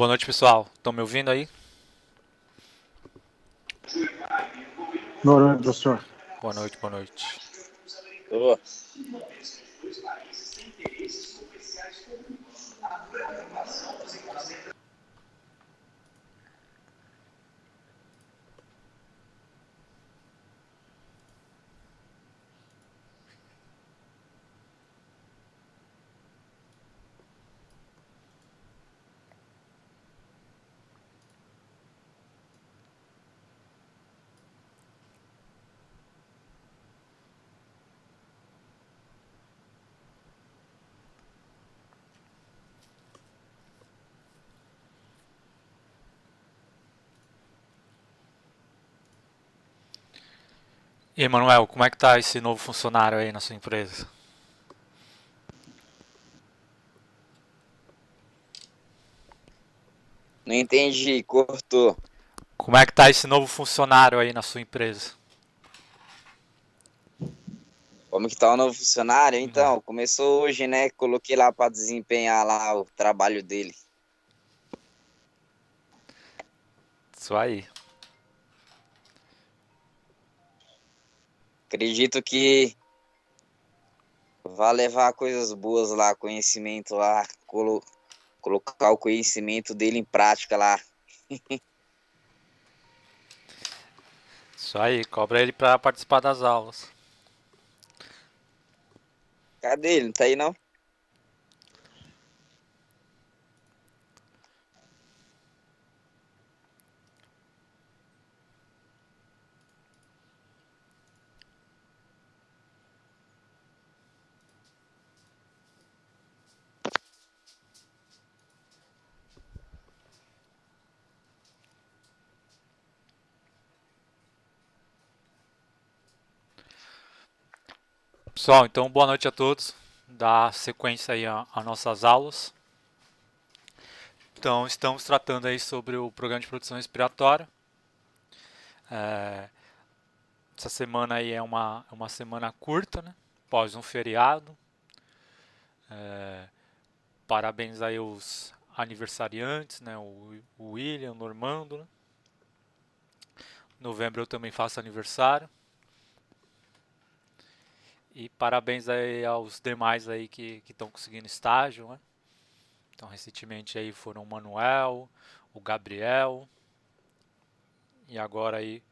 Boa noite, pessoal. Estão me ouvindo aí? Boa noite, professor. Boa noite, boa noite. Ô, E Emanuel, como é que tá esse novo funcionário aí na sua empresa? não entendi, cortou. Como é que tá esse novo funcionário aí na sua empresa? Como que tá o novo funcionário? É, Então, começou hoje, né? Coloquei lá para desempenhar lá o trabalho dele. isso aí. Acredito que vai levar coisas boas lá, conhecimento lá, colocar o conhecimento dele em prática lá. Isso aí, cobra ele pra participar das aulas. Cadê ele? Não tá aí não? Pessoal, então boa noite a todos. Dá sequência aí às nossas aulas. Então, estamos tratando aí sobre o programa de produção respiratória. É, essa semana aí é uma semana curta, né? Após um feriado. Parabéns aí aos aniversariantes, né? O William, o Normando, né? Novembro eu também faço aniversário. E parabéns aí aos demais aí que estão conseguindo estágio, né? Então recentemente aí foram o Manuel, o Gabriel e agora aí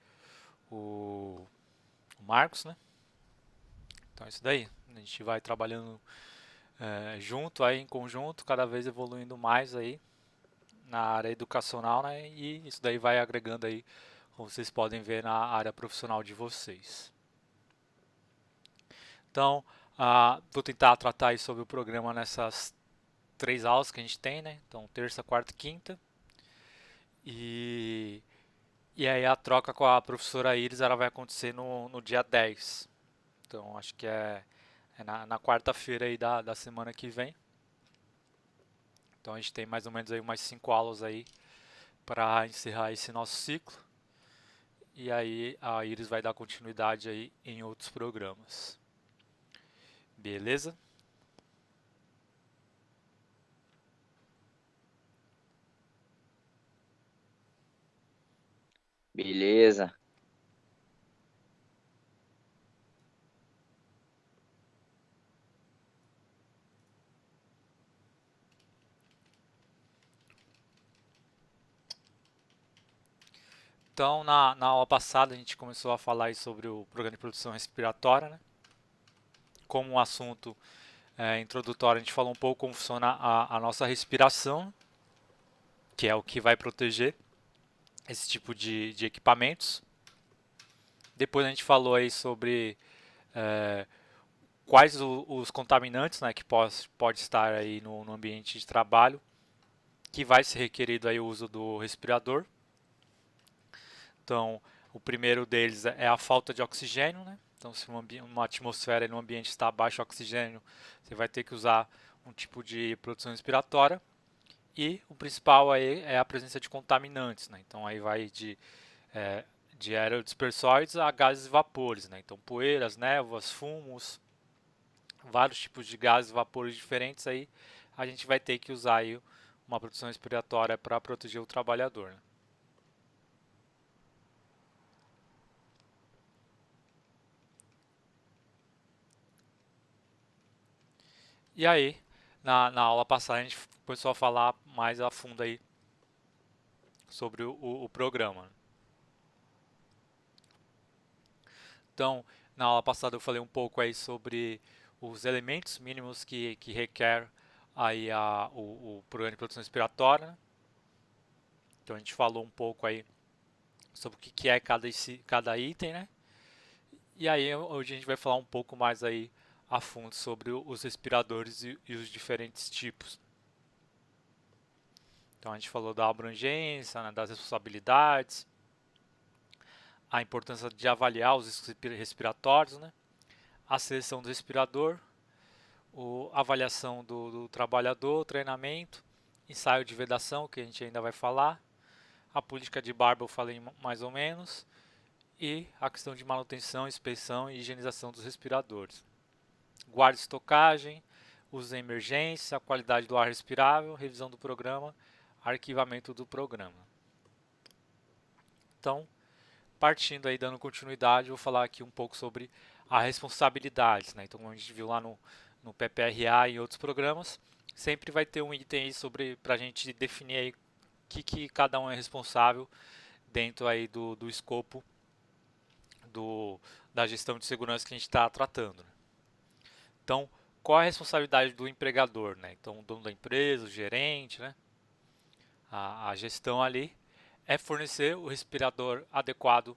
o, o Marcos, né? Então é isso daí. A gente vai trabalhando junto aí, em conjunto, cada vez evoluindo mais aí na área educacional, né? E isso daí vai agregando aí, como vocês podem ver, na área profissional de vocês. Então, vou tentar tratar aí sobre o programa nessas 3 aulas que a gente tem, né? Então, terça, quarta e quinta. E, e aí a troca com a professora Iris ela vai acontecer no dia 10. Então, acho que é na quarta-feira aí da semana que vem. Então, a gente tem mais ou menos aí umas 5 aulas aí para encerrar esse nosso ciclo. E aí a Iris vai dar continuidade aí em outros programas. Beleza? Beleza. Então, na aula passada, a gente começou a falar aí sobre o programa de produção respiratória, né? Como um assunto introdutório, a gente falou um pouco como funciona a nossa respiração, que é o que vai proteger esse tipo de equipamentos. Depois a gente falou aí sobre é, quais os contaminantes, né, que pode estar aí no ambiente de trabalho, que vai ser requerido aí o uso do respirador. Então, o primeiro deles é a falta de oxigênio, né? Então, se uma atmosfera e um ambiente está baixo de oxigênio, você vai ter que usar um tipo de produção respiratória. E o principal aí é a presença de contaminantes, né? Então, aí vai é, de aerodispersóides a gases e vapores, né? Então, poeiras, névoas, fumos, vários tipos de gases e vapores diferentes aí, a gente vai ter que usar aí uma proteção respiratória para proteger o trabalhador, né? E aí, na aula passada, a gente começou a falar mais a fundo aí sobre o programa. Então, na aula passada eu falei um pouco aí sobre os elementos mínimos que requer aí o programa de proteção respiratória, né? Então a gente falou um pouco aí sobre o que é cada item, né? E aí hoje a gente vai falar um pouco mais aí a fundo sobre os respiradores e os diferentes tipos. Então a gente falou da abrangência, né, das responsabilidades, a importância de avaliar os respiratórios, né? A seleção do respirador, a avaliação do trabalhador, treinamento, ensaio de vedação, que a gente ainda vai falar, a política de barba eu falei mais ou menos, e a questão de manutenção, inspeção e higienização dos respiradores. Guarda e estocagem, uso em emergência, a qualidade do ar respirável, revisão do programa, arquivamento do programa. Então, partindo aí, dando continuidade, eu vou falar aqui um pouco sobre as responsabilidades, né? Então, como a gente viu lá no PPRA e em outros programas, sempre vai ter um item aí sobre para a gente definir aí que cada um é responsável dentro aí do escopo da gestão de segurança que a gente está tratando, né? Então, qual é a responsabilidade do empregador, né? Então, o dono da empresa, o gerente, né? A gestão ali é fornecer o respirador adequado,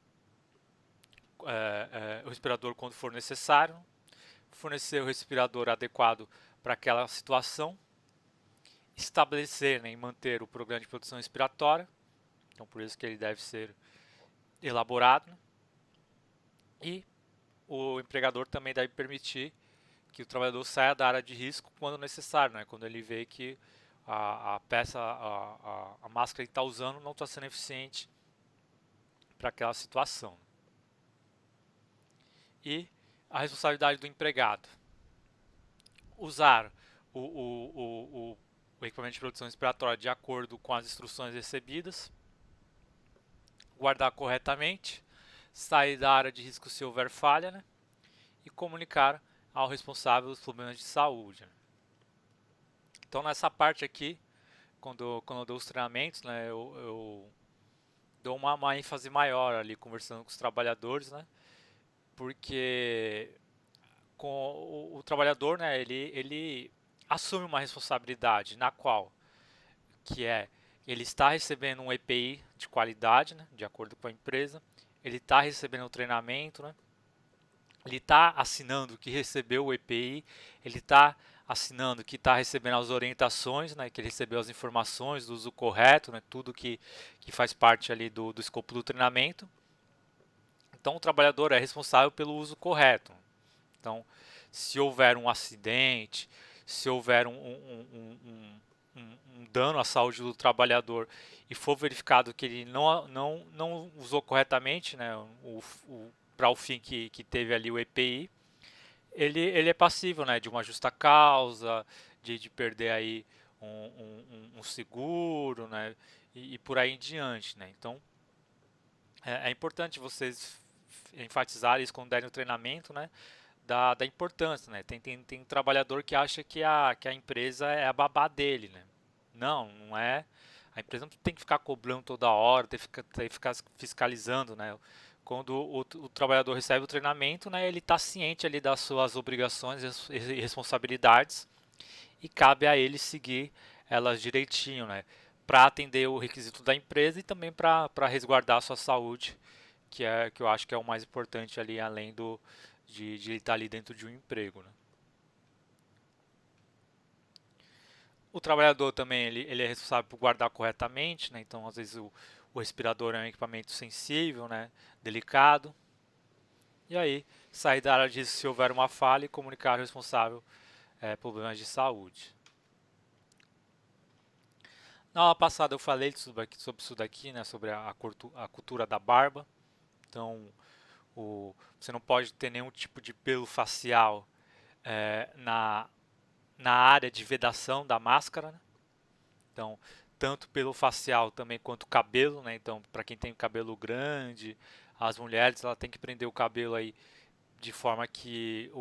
o respirador quando for necessário, fornecer o respirador adequado para aquela situação, estabelecer, né, e manter o programa de proteção respiratória, então por isso que ele deve ser elaborado, né? E o empregador também deve permitir que o trabalhador saia da área de risco quando necessário, né? Quando ele vê que a peça, a máscara que ele está usando não está sendo eficiente para aquela situação. E a responsabilidade do empregado. Usar o equipamento de proteção respiratória de acordo com as instruções recebidas, guardar corretamente, sair da área de risco se houver falha, né? E comunicar ao responsável dos problemas de saúde. Então nessa parte aqui, quando eu dou os treinamentos, né, eu dou uma ênfase maior ali conversando com os trabalhadores, né? Porque com o trabalhador, né, ele assume uma responsabilidade na qual que é ele está recebendo um EPI de qualidade, né, de acordo com a empresa, ele está recebendo um treinamento, né, ele está assinando que recebeu o EPI, ele está assinando que está recebendo as orientações, né, que ele recebeu as informações do uso correto, né, tudo que faz parte ali do escopo do treinamento. Então o trabalhador é responsável pelo uso correto. Então, se houver um acidente, se houver um dano à saúde do trabalhador e for verificado que ele não usou corretamente, né, para o fim que teve ali o EPI, ele é passível, né, de uma justa causa, de perder aí um seguro, né, e por aí em diante, né. Então, é importante vocês enfatizarem isso quando derem o treinamento, né, da importância, né. Tem trabalhador que acha que a empresa é a babá dele, né. Não é. A empresa não tem que ficar cobrando toda hora, tem que ficar fiscalizando, né. Quando o trabalhador recebe o treinamento, né, ele está ciente ali das suas obrigações e responsabilidades e cabe a ele seguir elas direitinho, né, para atender o requisito da empresa e também para resguardar a sua saúde, que eu acho que é o mais importante ali, além de ele estar ali dentro de um emprego, né. O trabalhador também ele é responsável por guardar corretamente, né? Então às vezes o respirador é um equipamento sensível, né? Delicado. E aí sair da área de risco se houver uma falha e comunicar ao responsável problemas de saúde. Na aula passada eu falei sobre isso daqui, né? Sobre a cultura da barba. Então você não pode ter nenhum tipo de pelo facial na área de vedação da máscara, né? Então, tanto pelo facial também quanto cabelo, né? Então, para quem tem cabelo grande, as mulheres, ela tem que prender o cabelo aí de forma que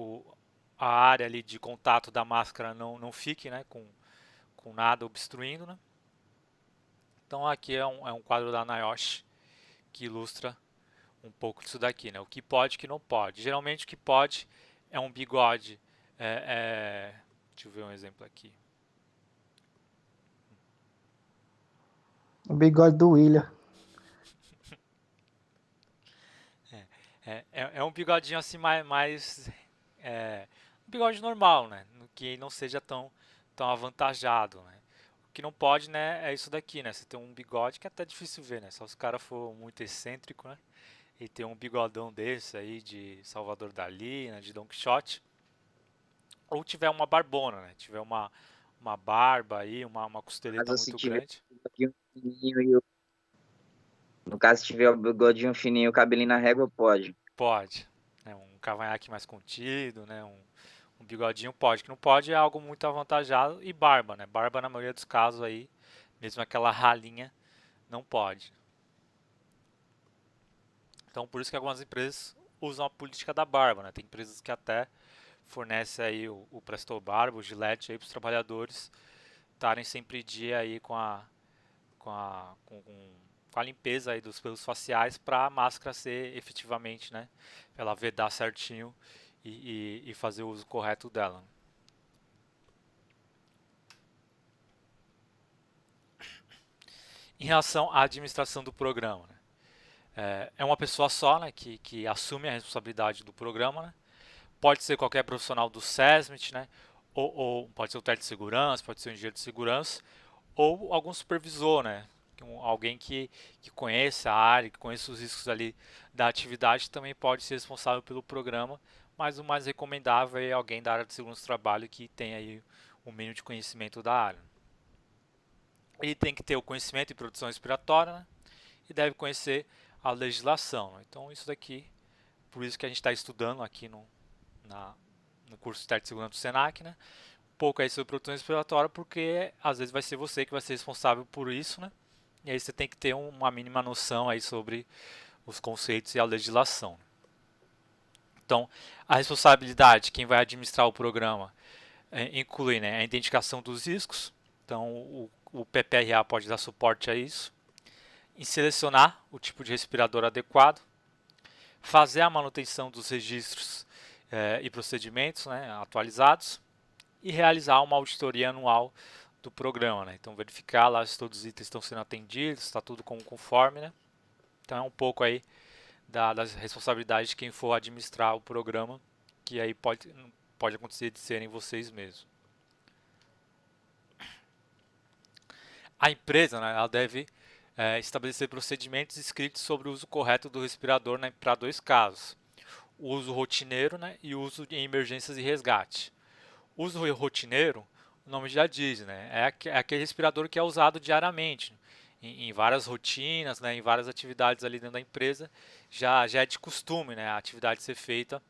a área ali de contato da máscara não fique, né? Com nada obstruindo, né? Então, aqui é um quadro da Nayoshi que ilustra um pouco disso daqui, né? O que pode e o que não pode. Geralmente, o que pode é um bigode. Deixa eu ver um exemplo aqui. O bigode do William. É um bigodinho assim um bigode normal, né? Que não seja tão avantajado, né? O que não pode, né, é isso daqui, né? Você tem um bigode que é até difícil ver, né? Só se o cara for muito excêntrico, né? E ter um bigodão desse aí de Salvador Dali, né? De Don Quixote. Ou tiver uma barbona, né? Tiver uma barba aí, uma costeleta Caso se muito tiver grande. o bigodinho fininho no caso, se tiver o bigodinho fininho e o cabelinho na régua, pode. Pode. Né? Um cavanhaque mais contido, né? Um bigodinho pode. O que não pode é algo muito avantajado. E barba, né? Barba, na maioria dos casos aí, mesmo aquela ralinha, não pode. Então, por isso que algumas empresas usam a política da barba, né? Tem empresas que até fornecem aí o Presto Barba, o Gillette aí para os trabalhadores estarem sempre em dia aí com a limpeza aí dos pelos faciais para a máscara ser efetivamente, né? Ela vedar certinho e fazer o uso correto dela. Em relação à administração do programa, né? É uma pessoa só, né, que assume a responsabilidade do programa, né? Pode ser qualquer profissional do SESMIT, né? Ou pode ser o técnico de segurança, pode ser o engenheiro de segurança, ou algum supervisor, né? Alguém que conheça a área, que conheça os riscos ali da atividade, também pode ser responsável pelo programa, mas o mais recomendável é alguém da área de segurança do trabalho que tenha aí o mínimo de conhecimento da área. Ele tem que ter o conhecimento em produção respiratória, né? E deve conhecer a legislação. Né? Então, isso daqui, por isso que a gente está estudando aqui no curso de técnico de segurança do SENAC, né? Um pouco aí sobre produção respiratória, porque às vezes vai ser você que vai ser responsável por isso, né? E aí você tem que ter uma mínima noção aí sobre os conceitos e a legislação. Então, a responsabilidade, quem vai administrar o programa, inclui, né, a identificação dos riscos. Então, o PPRA pode dar suporte a isso. Em selecionar o tipo de respirador adequado. Fazer a manutenção dos registros e procedimentos, né, atualizados. E realizar uma auditoria anual do programa, né? Então verificar lá se todos os itens estão sendo atendidos, está tudo conforme, né? Então é um pouco aí das responsabilidades de quem for administrar o programa, que aí pode acontecer de serem vocês mesmos. A empresa, né, ela deve estabelecer procedimentos escritos sobre o uso correto do respirador, né, para dois casos: o uso rotineiro, né, e o uso em emergências e resgate. O uso rotineiro, o nome já diz, né, é aquele respirador que é usado diariamente em várias rotinas, né, em várias atividades ali dentro da empresa. Já é de costume, né, a atividade ser feita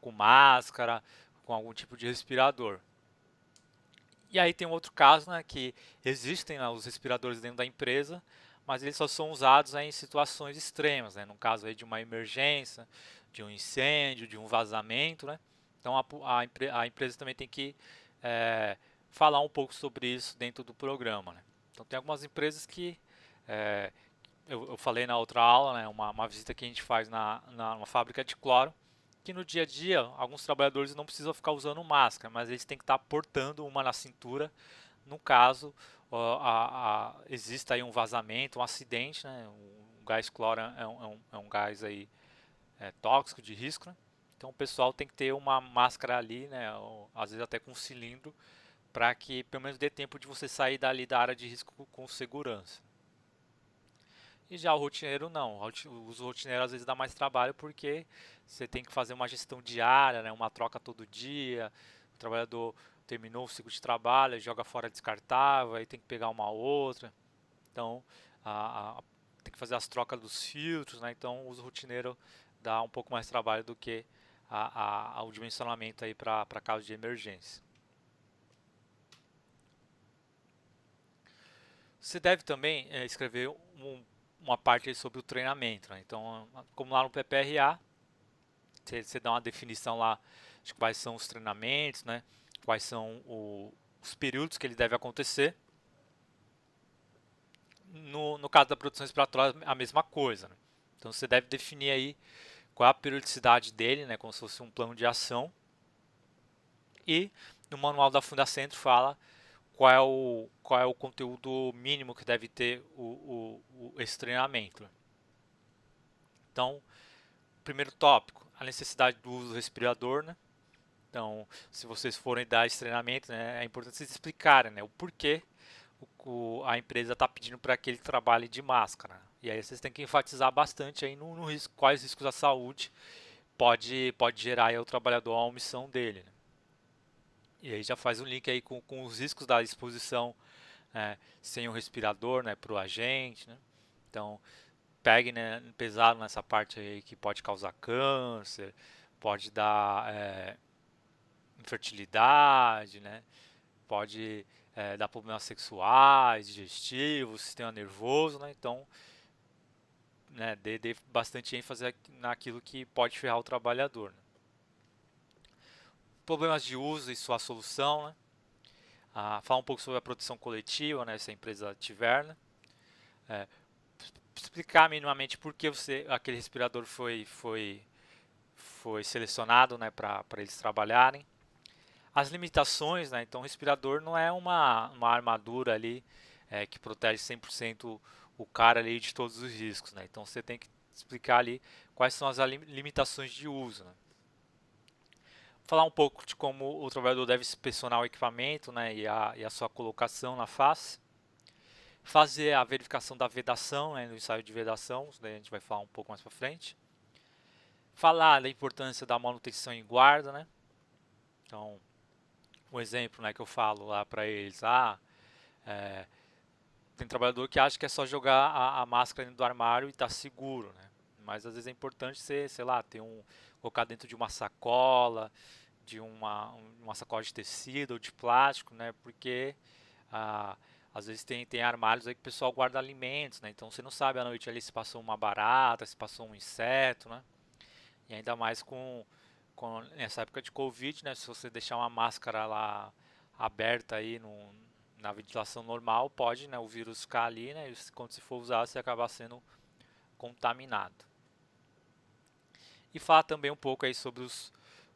com máscara, com algum tipo de respirador. E aí tem um outro caso, né, que existem, né, os respiradores dentro da empresa, mas eles só são usados, né, em situações extremas, né, no caso aí de uma emergência, de um incêndio, de um vazamento, né. Então a empresa também tem que é, falar um pouco sobre isso dentro do programa, né. Então tem algumas empresas que é, eu falei na outra aula, né, uma visita que a gente faz numa fábrica de cloro, que no dia a dia alguns trabalhadores não precisam ficar usando máscara, mas eles têm que estar portando uma na cintura. No caso, existe aí um vazamento, um acidente, né? O gás cloro é um gás aí tóxico, de risco, né? Então o pessoal tem que ter uma máscara ali, né? Ou, às vezes até com um cilindro, para que pelo menos dê tempo de você sair dali da área de risco com segurança. E já o rotineiro não. O uso rotineiro às vezes dá mais trabalho porque você tem que fazer uma gestão diária, né? Uma troca todo dia. O trabalhador terminou o ciclo de trabalho, joga fora descartável, aí tem que pegar uma outra. Então tem que fazer as trocas dos filtros, né? Então o uso rotineiro dá um pouco mais de trabalho do que o dimensionamento aí para casos de emergência. Você deve também escrever uma parte aí sobre o treinamento, né? Então, como lá no PPRA, você dá uma definição lá de quais são os treinamentos, né? Quais são os períodos que ele deve acontecer. No caso da produção respiratória, a mesma coisa, né? Então você deve definir aí qual é a periodicidade dele, né? Como se fosse um plano de ação. E no manual da Fundacentro fala qual é o conteúdo mínimo que deve ter esse treinamento. Então, primeiro tópico, a necessidade do uso do respirador, né? Então, se vocês forem dar esse treinamento, né, é importante vocês explicarem, né, o porquê a empresa está pedindo para que ele trabalhe de máscara. E aí vocês têm que enfatizar bastante aí no risco, quais riscos à saúde pode gerar aí ao trabalhador a omissão dele, né? E aí já faz um link aí com os riscos da exposição sem o respirador, né, para o agente, né? Então, pegue, né, pesado nessa parte aí que pode causar câncer, pode dar infertilidade, né? Pode dar problemas sexuais, digestivos, sistema nervoso, né? Então, né, dê bastante ênfase naquilo que pode ferrar o trabalhador, né? Problemas de uso e sua solução, né? Falar um pouco sobre a proteção coletiva, né, se a empresa tiver, né? Explicar minimamente por que aquele respirador foi selecionado, né, para eles trabalharem. As limitações, né? Então o respirador não é uma armadura ali que protege 100% o cara ali de todos os riscos, né? Então você tem que explicar ali quais são as limitações de uso, né? Falar um pouco de como o trabalhador deve inspecionar o equipamento, né, e a sua colocação na face. Fazer a verificação da vedação, né, no ensaio de vedação, isso daí a gente vai falar um pouco mais para frente. Falar da importância da manutenção em guarda, né? Então, um exemplo, né, que eu falo lá para eles, tem trabalhador que acha que é só jogar a máscara dentro do armário e tá seguro, né? Mas às vezes é importante você, sei lá, colocar dentro de uma sacola, de uma sacola de tecido ou de plástico, né? Porque às vezes tem armários aí que o pessoal guarda alimentos, né? Então você não sabe à noite ali se passou uma barata, se passou um inseto, né? E ainda mais com nessa época de Covid, né? Se você deixar uma máscara lá aberta aí na ventilação normal, pode, né, o vírus ficar ali, né? E quando se for usar, você acabar sendo contaminado. E falar também um pouco aí sobre os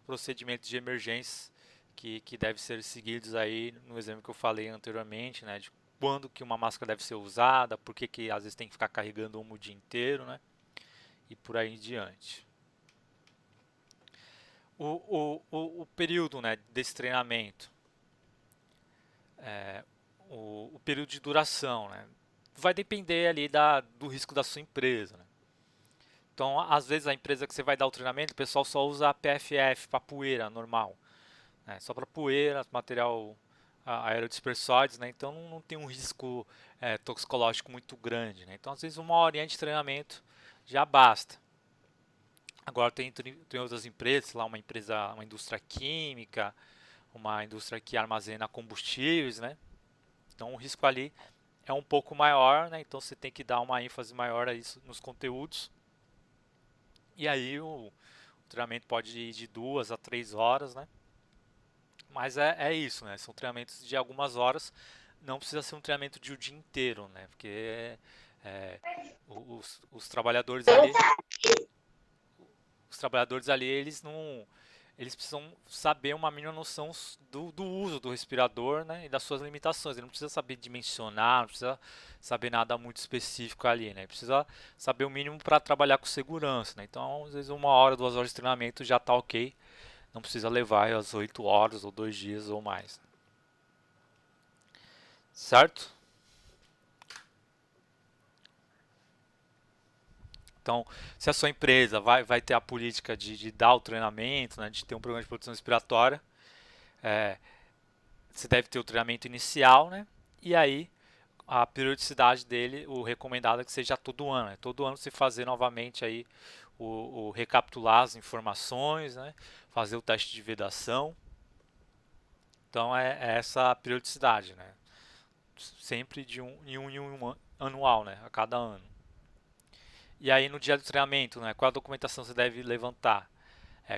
procedimentos de emergência que devem ser seguidos aí no exemplo que eu falei anteriormente, né? De quando que uma máscara deve ser usada, por que às vezes tem que ficar carregando uma o dia inteiro, né? E por aí em diante. O período, né, desse treinamento, o período de duração, né, vai depender ali do risco da sua empresa, né? Então, às vezes a empresa que você vai dar o treinamento, o pessoal só usa a PFF para poeira normal, né? Só para poeira, material aerodispersóides, né? Então não tem um risco toxicológico muito grande, né? Então, às vezes uma horinha de treinamento já basta. Agora tem outras empresas, lá uma indústria química, uma indústria que armazena combustíveis, né? Então o risco ali é um pouco maior, né? Então você tem que dar uma ênfase maior a isso nos conteúdos. E aí o treinamento pode ir de 2 a 3 horas, né? Mas é isso, né? São treinamentos de algumas horas, não precisa ser um treinamento de o dia inteiro, né? Porque é, os trabalhadores ali, eles não, eles precisam saber uma mínima noção do uso do respirador, né, e das suas limitações. Ele não precisa saber dimensionar, não precisa saber nada muito específico ali, né? Ele precisa saber o mínimo para trabalhar com segurança, né? Então, às vezes 1 hora, 2 horas de treinamento já está ok. Não precisa levar as 8 horas ou 2 dias ou mais. Certo? Então, se a sua empresa vai ter a política de dar o treinamento, né, de ter um programa de proteção respiratória, você deve ter o treinamento inicial, né? E aí a periodicidade dele, o recomendado é que seja todo ano. Né? Todo ano você fazer novamente aí o recapitular as informações, né? Fazer o teste de vedação. Então é essa a periodicidade, né? sempre de anual, né? A cada ano. E aí no dia do treinamento, né? Qual a documentação você deve levantar?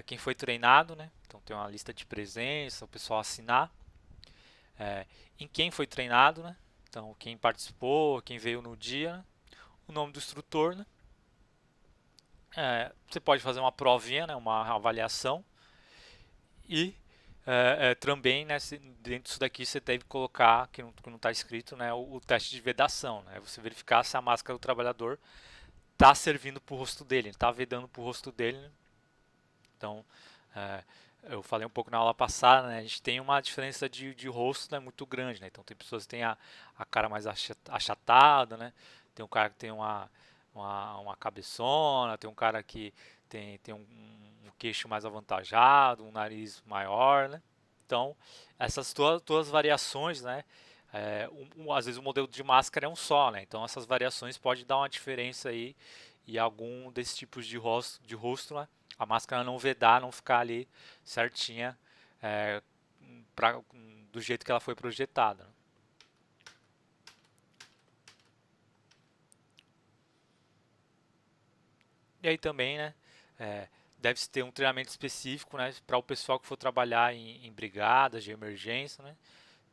Quem foi treinado, né? Então tem uma lista de presença, o pessoal assinar. Em quem foi treinado, né? Então quem participou, quem veio no dia, né? O nome do instrutor, né? Você pode fazer uma provinha, né? Uma avaliação. E também, né, dentro disso daqui você deve colocar, que não está escrito, né, o teste de vedação. Né? Você verificar se a máscara do trabalhador está servindo para o rosto dele, está vedando para o rosto dele. Né? Então, eu falei um pouco na aula passada, né, a gente tem uma diferença de rosto, né, muito grande. Né? Então, tem pessoas que têm a cara mais achatada, né? Tem um cara que tem uma cabeçona, tem um cara que tem um queixo mais avantajado, um nariz maior, né? Então, essas todas as variações, né? Às vezes o modelo de máscara é um só, né? Então, essas variações podem dar uma diferença aí e algum desses tipos de rosto, né? A máscara não vedar, não ficar ali certinha do jeito que ela foi projetada. Né? E aí também, né? Deve-se ter um treinamento específico, né, para o pessoal que for trabalhar em brigadas de emergência, né?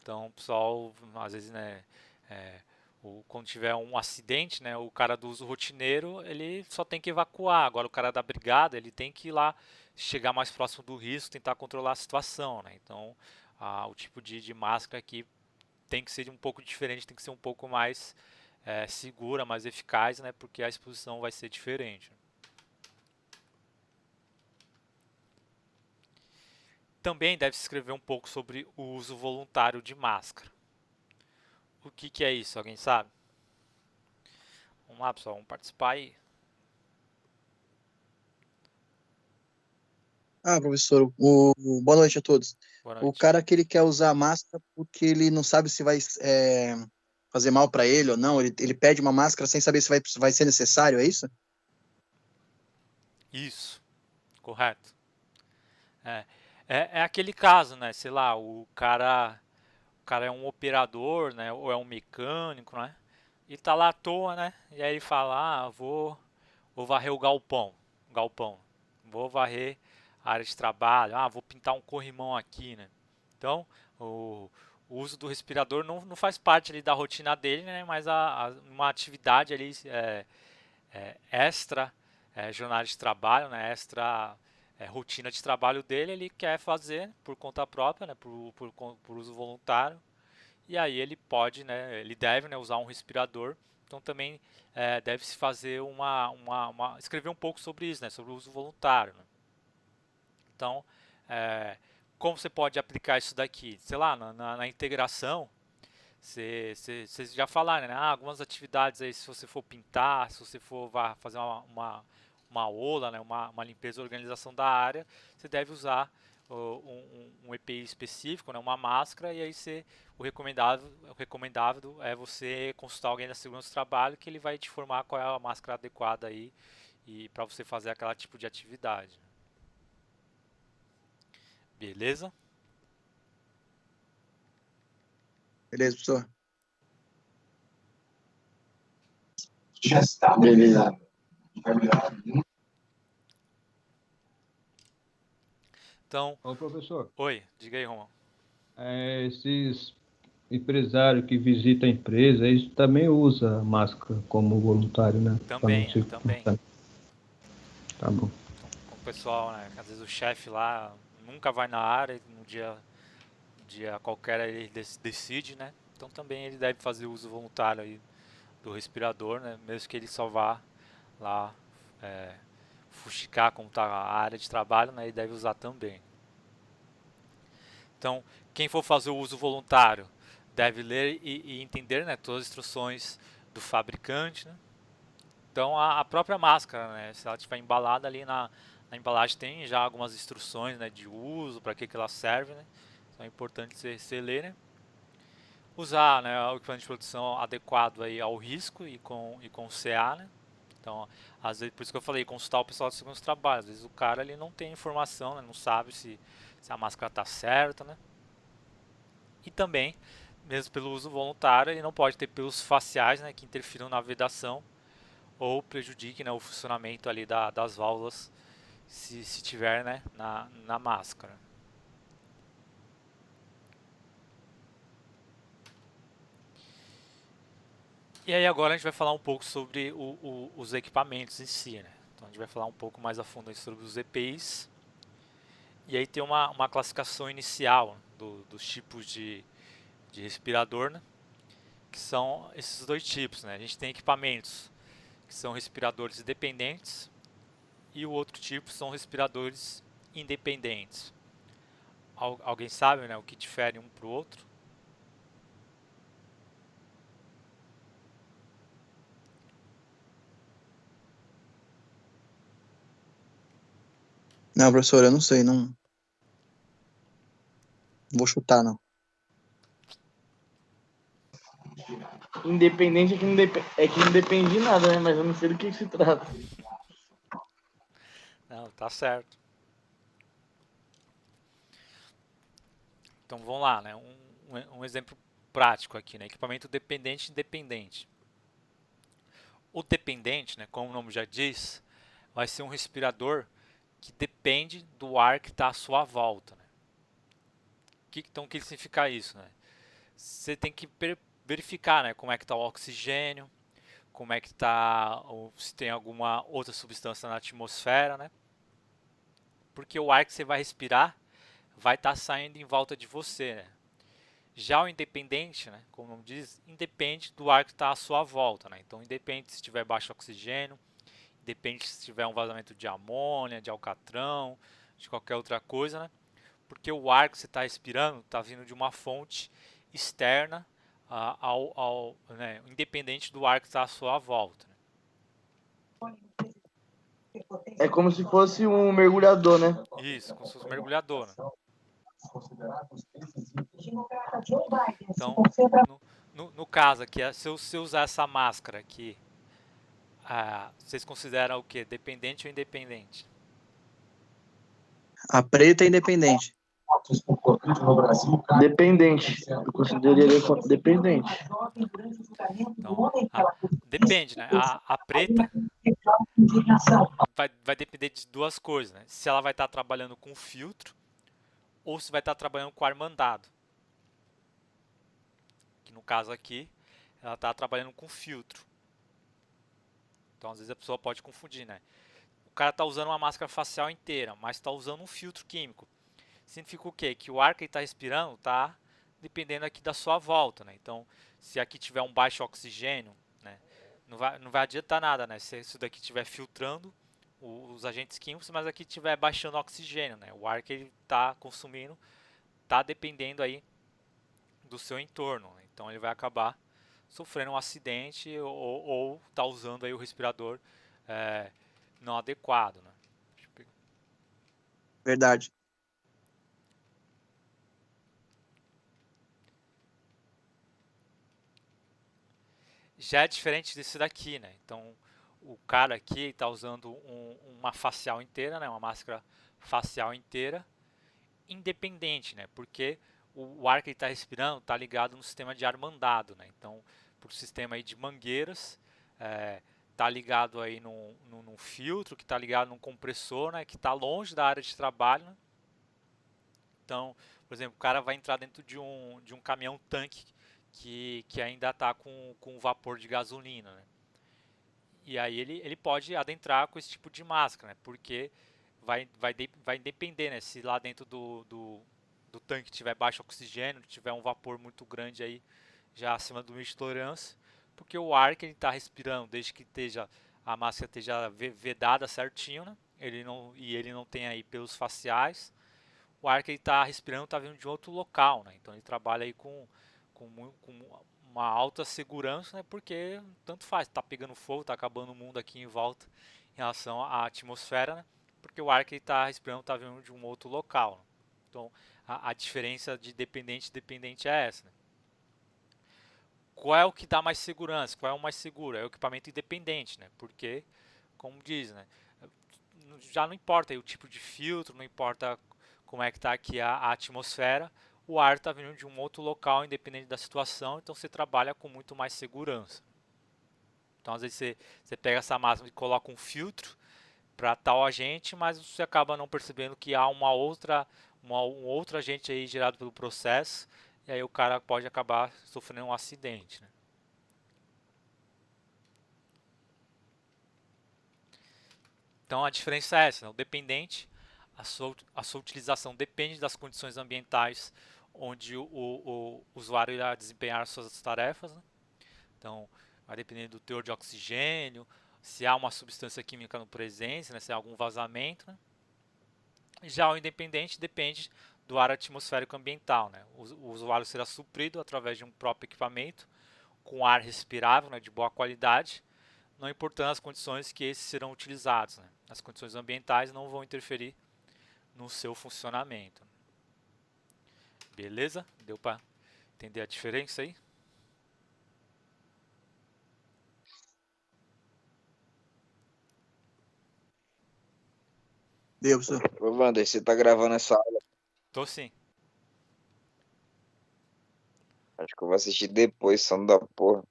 Então, o pessoal, às vezes, né, quando tiver um acidente, né, o cara do uso rotineiro, ele só tem que evacuar. Agora, o cara da brigada, ele tem que ir lá, chegar mais próximo do risco, tentar controlar a situação, né? Então, o tipo de máscara aqui tem que ser um pouco diferente, tem que ser um pouco mais segura, mais eficaz, né, porque a exposição vai ser diferente. Também deve-se escrever um pouco sobre o uso voluntário de máscara. O que é isso? Alguém sabe? Vamos lá, pessoal, vamos participar aí. Professor, boa noite a todos. Boa O noite. cara que ele quer usar máscara porque ele não sabe se vai fazer mal para ele ou não, ele pede uma máscara sem saber se vai ser necessário, é isso? Isso, correto. É aquele caso, né? Sei lá, o cara é um operador, né? Ou é um mecânico, né? E tá lá à toa, né? E aí ele fala, vou varrer o galpão. Vou varrer a área de trabalho. Vou pintar um corrimão aqui, né? Então, o uso do respirador não faz parte ali da rotina dele, né? Mas uma atividade ali extra jornada de trabalho, né? Extra rotina de trabalho dele, ele quer fazer por conta própria, né? Por uso voluntário. E aí ele pode, né? Ele deve, né, usar um respirador. Então também deve-se fazer escrever um pouco sobre isso, né? Sobre o uso voluntário. Né? Então, como você pode aplicar isso daqui? Sei lá, na integração, vocês já falaram, né? Algumas atividades aí, se você for pintar, se você for fazer uma ola, né? uma limpeza e organização da área, você deve usar um EPI específico, né? Uma máscara, e aí o recomendável é você consultar alguém da segurança do trabalho que ele vai te informar qual é a máscara adequada aí e para você fazer aquele tipo de atividade. Beleza? Beleza, professor? Já está, beleza. Então, Ô, professor, oi, diga aí, Romão. esses empresários que visitam a empresa, eles também usam máscara como voluntário, né? Também. Tá bom. Então, com o pessoal, né? Às vezes o chefe lá nunca vai na área, no dia qualquer ele decide, né? Então também ele deve fazer uso voluntário aí do respirador, né? Mesmo que ele só vá lá fuxicar como está a área de trabalho, né? Ele deve usar também. Então, quem for fazer o uso voluntário deve ler e entender, né, todas as instruções do fabricante, né? Então, a própria máscara, né, se ela estiver embalada ali na embalagem, tem já algumas instruções, né, de uso, para que ela serve, né? Então é importante você ler, né? Usar, né, o equipamento de produção adequado aí ao risco e com CA, né? Então, às vezes, por isso que eu falei, consultar o pessoal do segundo trabalho. Às vezes o cara ele não tem informação, né, não sabe se a máscara está certa, né? E também mesmo pelo uso voluntário, ele não pode ter pelos faciais, né, que interfiram na vedação ou prejudiquem, né, o funcionamento ali das válvulas, se tiver, né, na máscara. E aí agora a gente vai falar um pouco sobre os equipamentos em si, né? Então a gente vai falar um pouco mais a fundo aí sobre os EPIs. E aí tem uma classificação inicial dos tipos de respirador, né? Que são esses dois tipos, né? A gente tem equipamentos que são respiradores independentes e o outro tipo são respiradores independentes. Alguém sabe, né, o que difere um para o outro? Não, professor, eu não sei, não vou chutar, não. Independente é que não depende de nada, né? Mas eu não sei do que se trata. Não, tá certo. Então vamos lá, né? Um exemplo prático aqui, né? Equipamento dependente e independente. O dependente, né, como o nome já diz, vai ser um respirador que depende do ar que está à sua volta. Né? Então, o que significa isso? Né? Você tem que verificar, né, como é que está o oxigênio, como é que está, se tem alguma outra substância na atmosfera, né? Porque o ar que você vai respirar vai estar saindo em volta de você. Né? Já o independente, né, como o nome diz, independe do ar que está à sua volta. Né? Então, independe se tiver baixo oxigênio, depende se tiver um vazamento de amônia, de alcatrão, de qualquer outra coisa, né? Porque o ar que você está respirando está vindo de uma fonte externa independente do ar que está à sua volta. Né? É como se fosse um mergulhador, né? Isso, como se fosse um mergulhador. Né? Então, no caso aqui, se você usar essa máscara aqui, vocês consideram o que? Dependente ou independente? A preta é independente. Dependente. Eu consideraria dependente. Então, depende, né? A preta vai depender de duas coisas, né? Se ela vai estar trabalhando com filtro ou se vai estar trabalhando com ar mandado. Que no caso aqui, ela está trabalhando com filtro. Então, às vezes a pessoa pode confundir, né? O cara está usando uma máscara facial inteira, mas está usando um filtro químico. Significa o quê? Que o ar que ele está respirando está dependendo aqui da sua volta, né? Então, se aqui tiver um baixo oxigênio, né, não vai adiantar nada, né? Se isso daqui estiver filtrando os agentes químicos, mas aqui estiver baixando oxigênio, né? O ar que ele está consumindo está dependendo aí do seu entorno. Né? Então, ele vai acabar sofrendo um acidente ou tá usando aí o respirador não adequado, né? Verdade. Já é diferente desse daqui, né? Então, o cara aqui está usando uma facial inteira, né? Uma máscara facial inteira, independente, né? Porque o ar que ele está respirando está ligado no sistema de ar mandado, né? Então, por sistema aí de mangueiras, está ligado aí num filtro, que está ligado num compressor, né? Que está longe da área de trabalho, né? Então, por exemplo, o cara vai entrar dentro de um caminhão tanque que ainda está com vapor de gasolina, né? E aí ele pode adentrar com esse tipo de máscara, né? Porque vai depender, né? Se lá dentro do tanque tiver baixo oxigênio, tiver um vapor muito grande aí, já acima do limite de tolerância, porque o ar que ele está respirando, desde que a máscara esteja vedada certinho, né? Ele não tem aí pelos faciais, o ar que ele está respirando está vindo de outro local, né? Então ele trabalha aí com uma alta segurança, né? Porque tanto faz, está pegando fogo, está acabando o mundo aqui em volta em relação à atmosfera, né? Porque o ar que ele está respirando está vindo de um outro local. Né? Então a diferença de dependente e dependente é essa. Né? Qual é o que dá mais segurança? Qual é o mais seguro? É o equipamento independente, né? Porque, como diz, né? Já não importa aí o tipo de filtro, não importa como é que está aqui a atmosfera, o ar está vindo de um outro local, independente da situação, então você trabalha com muito mais segurança. Então, às vezes, você pega essa máscara e coloca um filtro para tal agente, mas você acaba não percebendo que há um outro agente aí gerado pelo processo, e aí o cara pode acabar sofrendo um acidente, né? Então a diferença é essa, né? O dependente, a sua utilização depende das condições ambientais onde o usuário irá desempenhar suas tarefas, né? Então vai depender do teor de oxigênio, se há uma substância química no presença, né? Se há algum vazamento, né? Já o independente depende do ar atmosférico ambiental, né? O usuário será suprido através de um próprio equipamento com ar respirável, né, de boa qualidade, não importando as condições que esses serão utilizados, né? As condições ambientais não vão interferir no seu funcionamento. Beleza? Deu para entender a diferença aí? Deu, professor. Ô, Wander, você tá gravando essa aula? Tô sim. Acho que eu vou assistir depois, som da porra.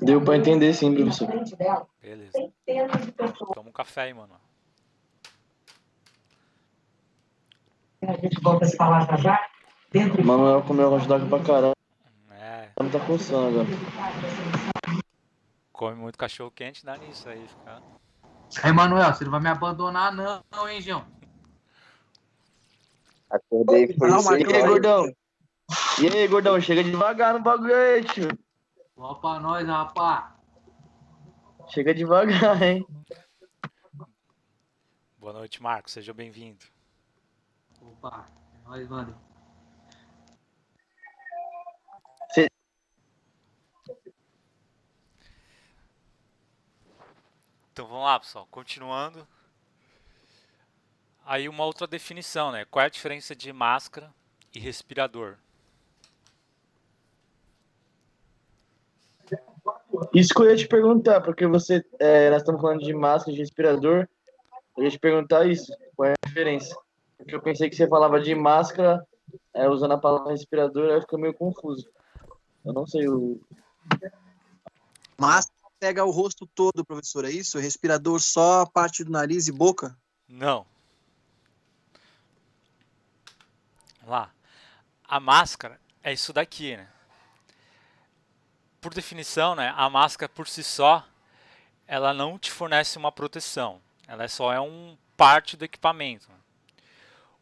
Deu pra entender sim, professor. Beleza. Toma um café aí, mano. A gente volta a se falar já já. O Manuel comeu hot dog pra caramba. É, Tá coçando agora. come muito cachorro quente, dá nisso aí, fica. Aí, Manuel, você não vai me abandonar não, hein, João? Acordei e foi Não, 6 E aí, horas. gordão? E aí, gordão? Chega devagar no bagulho aí, tio. Boa pra nós, rapá. Chega devagar, hein? Boa noite, Marcos. Seja bem-vindo. Opa, é nóis, mano. Então vamos lá, pessoal. Continuando. Aí uma outra definição, né? Qual é a diferença de máscara e respirador? Isso que eu ia te perguntar, porque nós estamos falando de máscara, de respirador. Eu ia te perguntar isso, qual é a diferença? Porque eu pensei que você falava de máscara, usando a palavra respirador, aí fica meio confuso. Eu não sei o. Máscara pega o rosto todo, professor, é isso? Respirador só a parte do nariz e boca? Não. Vamos lá. A máscara é isso daqui, né? Por definição, né, a máscara por si só, ela não te fornece uma proteção. Ela só é um parte do equipamento.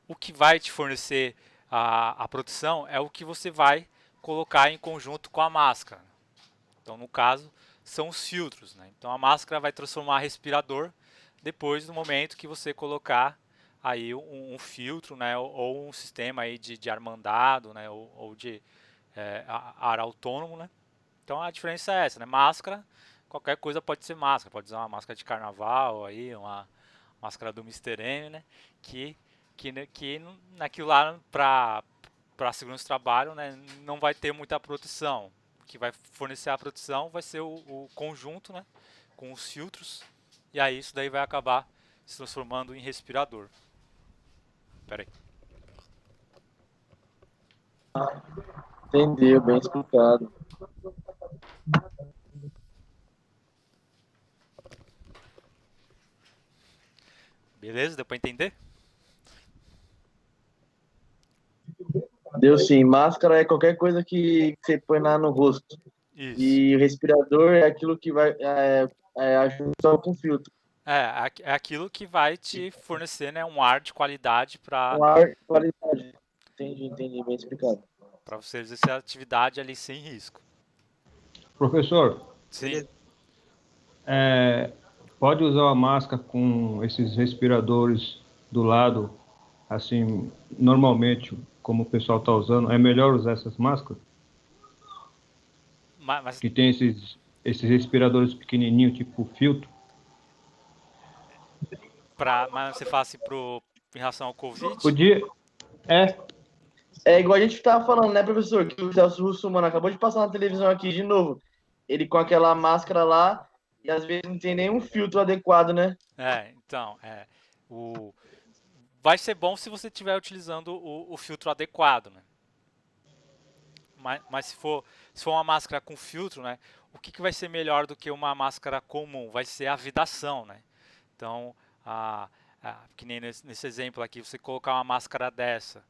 O que vai te fornecer a proteção é o que você vai colocar em conjunto com a máscara. Então, no caso, são os filtros, né? Então, a máscara vai transformar respirador depois do momento que você colocar aí um filtro, né, ou um sistema aí de ar mandado, né, ou de ar autônomo, né? Então a diferença é essa, né? Máscara, qualquer coisa pode ser máscara, pode ser uma máscara de carnaval aí, uma máscara do Mr. M, né? Que naquilo lá para segurança do trabalho, né, não vai ter muita proteção. O que vai fornecer a proteção vai ser o conjunto, né, com os filtros, e aí isso daí vai acabar se transformando em respirador. Pera aí. Entendeu, bem explicado. Beleza? Deu para entender? Deu sim. Máscara é qualquer coisa que você põe lá no rosto. Isso. E o respirador é aquilo que vai ajudar só com filtro. É aquilo que vai te fornecer, né, um ar de qualidade para Com ar, qualidade. Entendi, bem explicado. você exercer a atividade ali sem risco. Professor, Sim. Pode usar a máscara com esses respiradores do lado, assim, normalmente, como o pessoal está usando, é melhor usar essas máscaras? Mas Que tem esses respiradores pequenininhos, tipo filtro? mas você fala assim em relação ao Covid? Podia. É igual a gente estava falando, né, professor? Que o Celso Russomano acabou de passar na televisão aqui de novo. Ele com aquela máscara lá e às vezes não tem nenhum filtro adequado, né? Então, vai ser bom se você estiver utilizando o filtro adequado, né? Mas se for uma máscara com filtro, né? O que vai ser melhor do que uma máscara comum? Vai ser a vedação, né? Então, que nem nesse exemplo aqui, você colocar uma máscara dessa,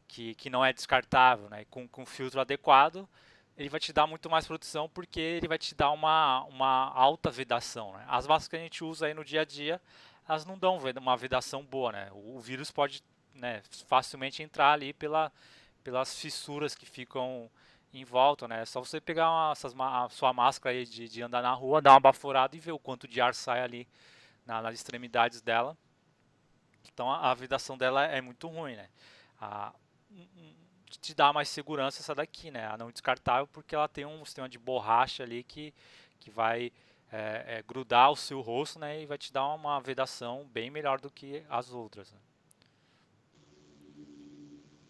que não é descartável, né? Com filtro adequado, ele vai te dar muito mais proteção porque ele vai te dar uma alta vedação, né? As máscaras que a gente usa aí no dia a dia, elas não dão uma vedação boa, né? O vírus pode, né, facilmente entrar ali pelas fissuras que ficam em volta, né? É só você pegar a sua máscara aí de andar na rua, dar uma baforada e ver o quanto de ar sai ali nas extremidades dela. Então a vedação dela é muito ruim, né? Te dá mais segurança essa daqui, né? A não descartável, porque ela tem um sistema de borracha ali que vai grudar o seu rosto, né? E vai te dar uma vedação bem melhor do que as outras, né?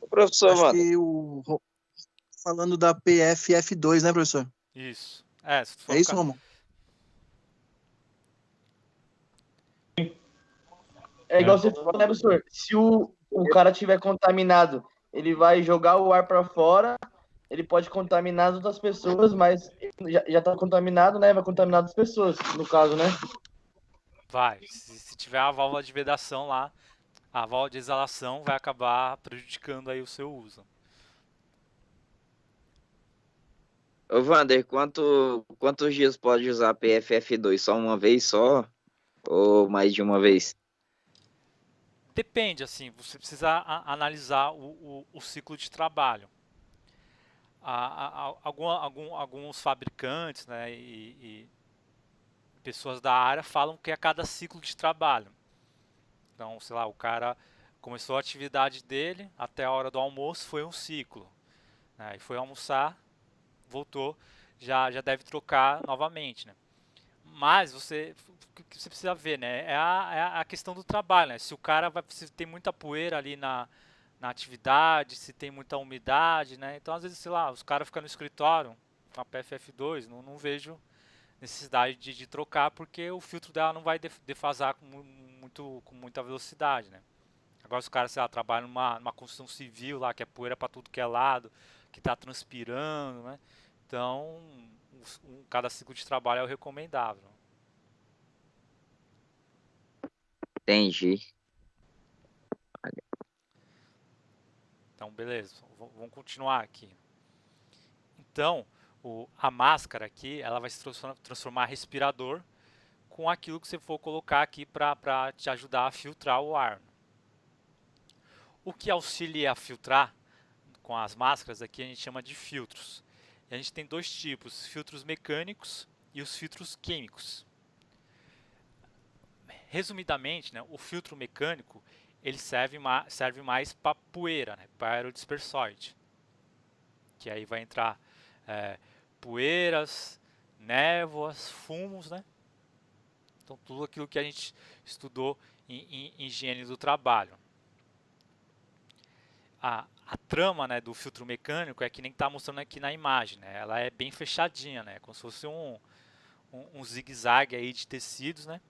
Professor, Acho mano, que falando da PFF2, né, professor? Isso. Se tu for É isso, Romo? É igual você falou, né, professor? Se o cara tiver contaminado, ele vai jogar o ar para fora, ele pode contaminar as outras pessoas, mas já tá contaminado, né? Vai contaminar outras pessoas, no caso, né? Vai. Se tiver a válvula de vedação lá, a válvula de exalação vai acabar prejudicando aí o seu uso. ô Vander, quantos dias pode usar PFF2? Só uma vez só? Ou mais de uma vez? Depende, assim, você precisa analisar o ciclo de trabalho. Alguns fabricantes, né, e pessoas da área falam que é a cada ciclo de trabalho. Então, sei lá, o cara começou a atividade dele, até a hora do almoço foi um ciclo, né, e foi almoçar, voltou, já deve trocar novamente, né. Mas o que você precisa ver, né, é a questão do trabalho, né, se o cara se tem muita poeira ali na atividade, se tem muita umidade, né, então às vezes, sei lá, os caras ficam no escritório com a PFF2, não vejo necessidade de trocar, porque o filtro dela não vai defasar com muita velocidade, né. Agora os caras, sei lá, trabalham numa construção civil lá, que é poeira para tudo que é lado, que está transpirando, né, então cada ciclo de trabalho é o recomendável. Entendi. Então, beleza, vamos continuar aqui. Então, a máscara aqui, ela vai se transformar em respirador com aquilo que você for colocar aqui para te ajudar a filtrar o ar. O que auxilia a filtrar com as máscaras aqui a gente chama de filtros. E a gente tem dois tipos, filtros mecânicos e os filtros químicos. Resumidamente, né, o filtro mecânico ele serve mais para poeira, né, para aerodispersóide. Que aí vai entrar poeiras, névoas, fumos, né? Então tudo aquilo que a gente estudou em higiene do trabalho. A trama, né, do filtro mecânico é que nem está mostrando aqui na imagem, né? Ela é bem fechadinha, né? Como se fosse um zigue-zague aí de tecidos, né?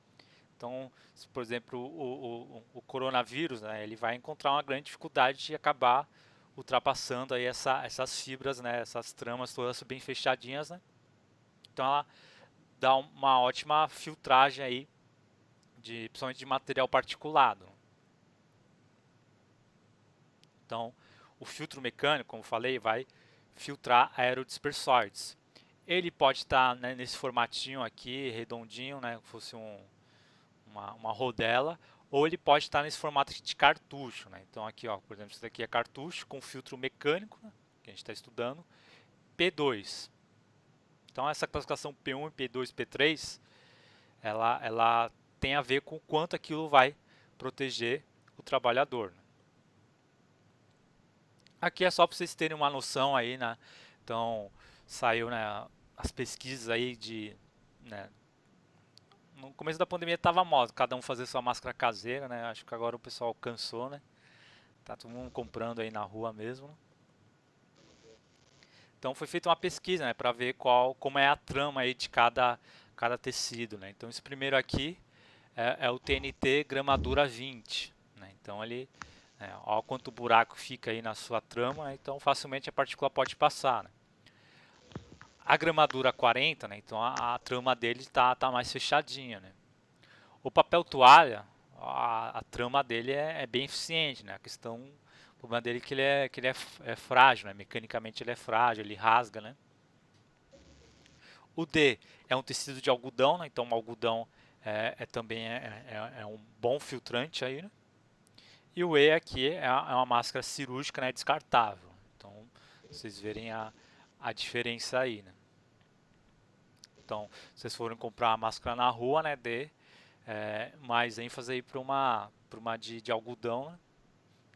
Então, se, por exemplo, o coronavírus, né, ele vai encontrar uma grande dificuldade de acabar ultrapassando aí essas fibras, né, essas tramas todas bem fechadinhas, né? Então ela dá uma ótima filtragem aí, principalmente de material particulado. Então, o filtro mecânico, como eu falei, vai filtrar aerodispersóides. Ele pode estar, né, nesse formatinho aqui, redondinho, né, como se fosse uma rodela, ou ele pode estar nesse formato de cartucho, né? Então aqui, ó, por exemplo, isso daqui é cartucho com filtro mecânico, né, que a gente está estudando, P2. Então essa classificação P1, P2, P3, ela tem a ver com o quanto aquilo vai proteger o trabalhador, né? Aqui é só para vocês terem uma noção aí, né? Então saiu, né, as pesquisas aí né, no começo da pandemia estava moda, cada um fazer sua máscara caseira, né? Acho que agora o pessoal cansou, né? Tá todo mundo comprando aí na rua mesmo. Então foi feita uma pesquisa, né, para ver como é a trama aí de cada tecido, né? Então esse primeiro aqui é o TNT gramadura 20, né? Então ele, ó quanto buraco fica aí na sua trama, né? Então facilmente a partícula pode passar, né? A gramadura 40, né? Então a trama dele tá mais fechadinha, né? O papel toalha, a trama dele é bem eficiente, né? O problema dele é que ele é frágil, né? Mecanicamente ele é frágil, ele rasga, né? O D é um tecido de algodão, né? Então o algodão também é um bom filtrante aí, né? E o E aqui é uma máscara cirúrgica, né? Descartável. Então vocês verem a diferença aí, né? Então, se vocês forem comprar a máscara na rua, né? Dê mais ênfase aí para uma de algodão, né?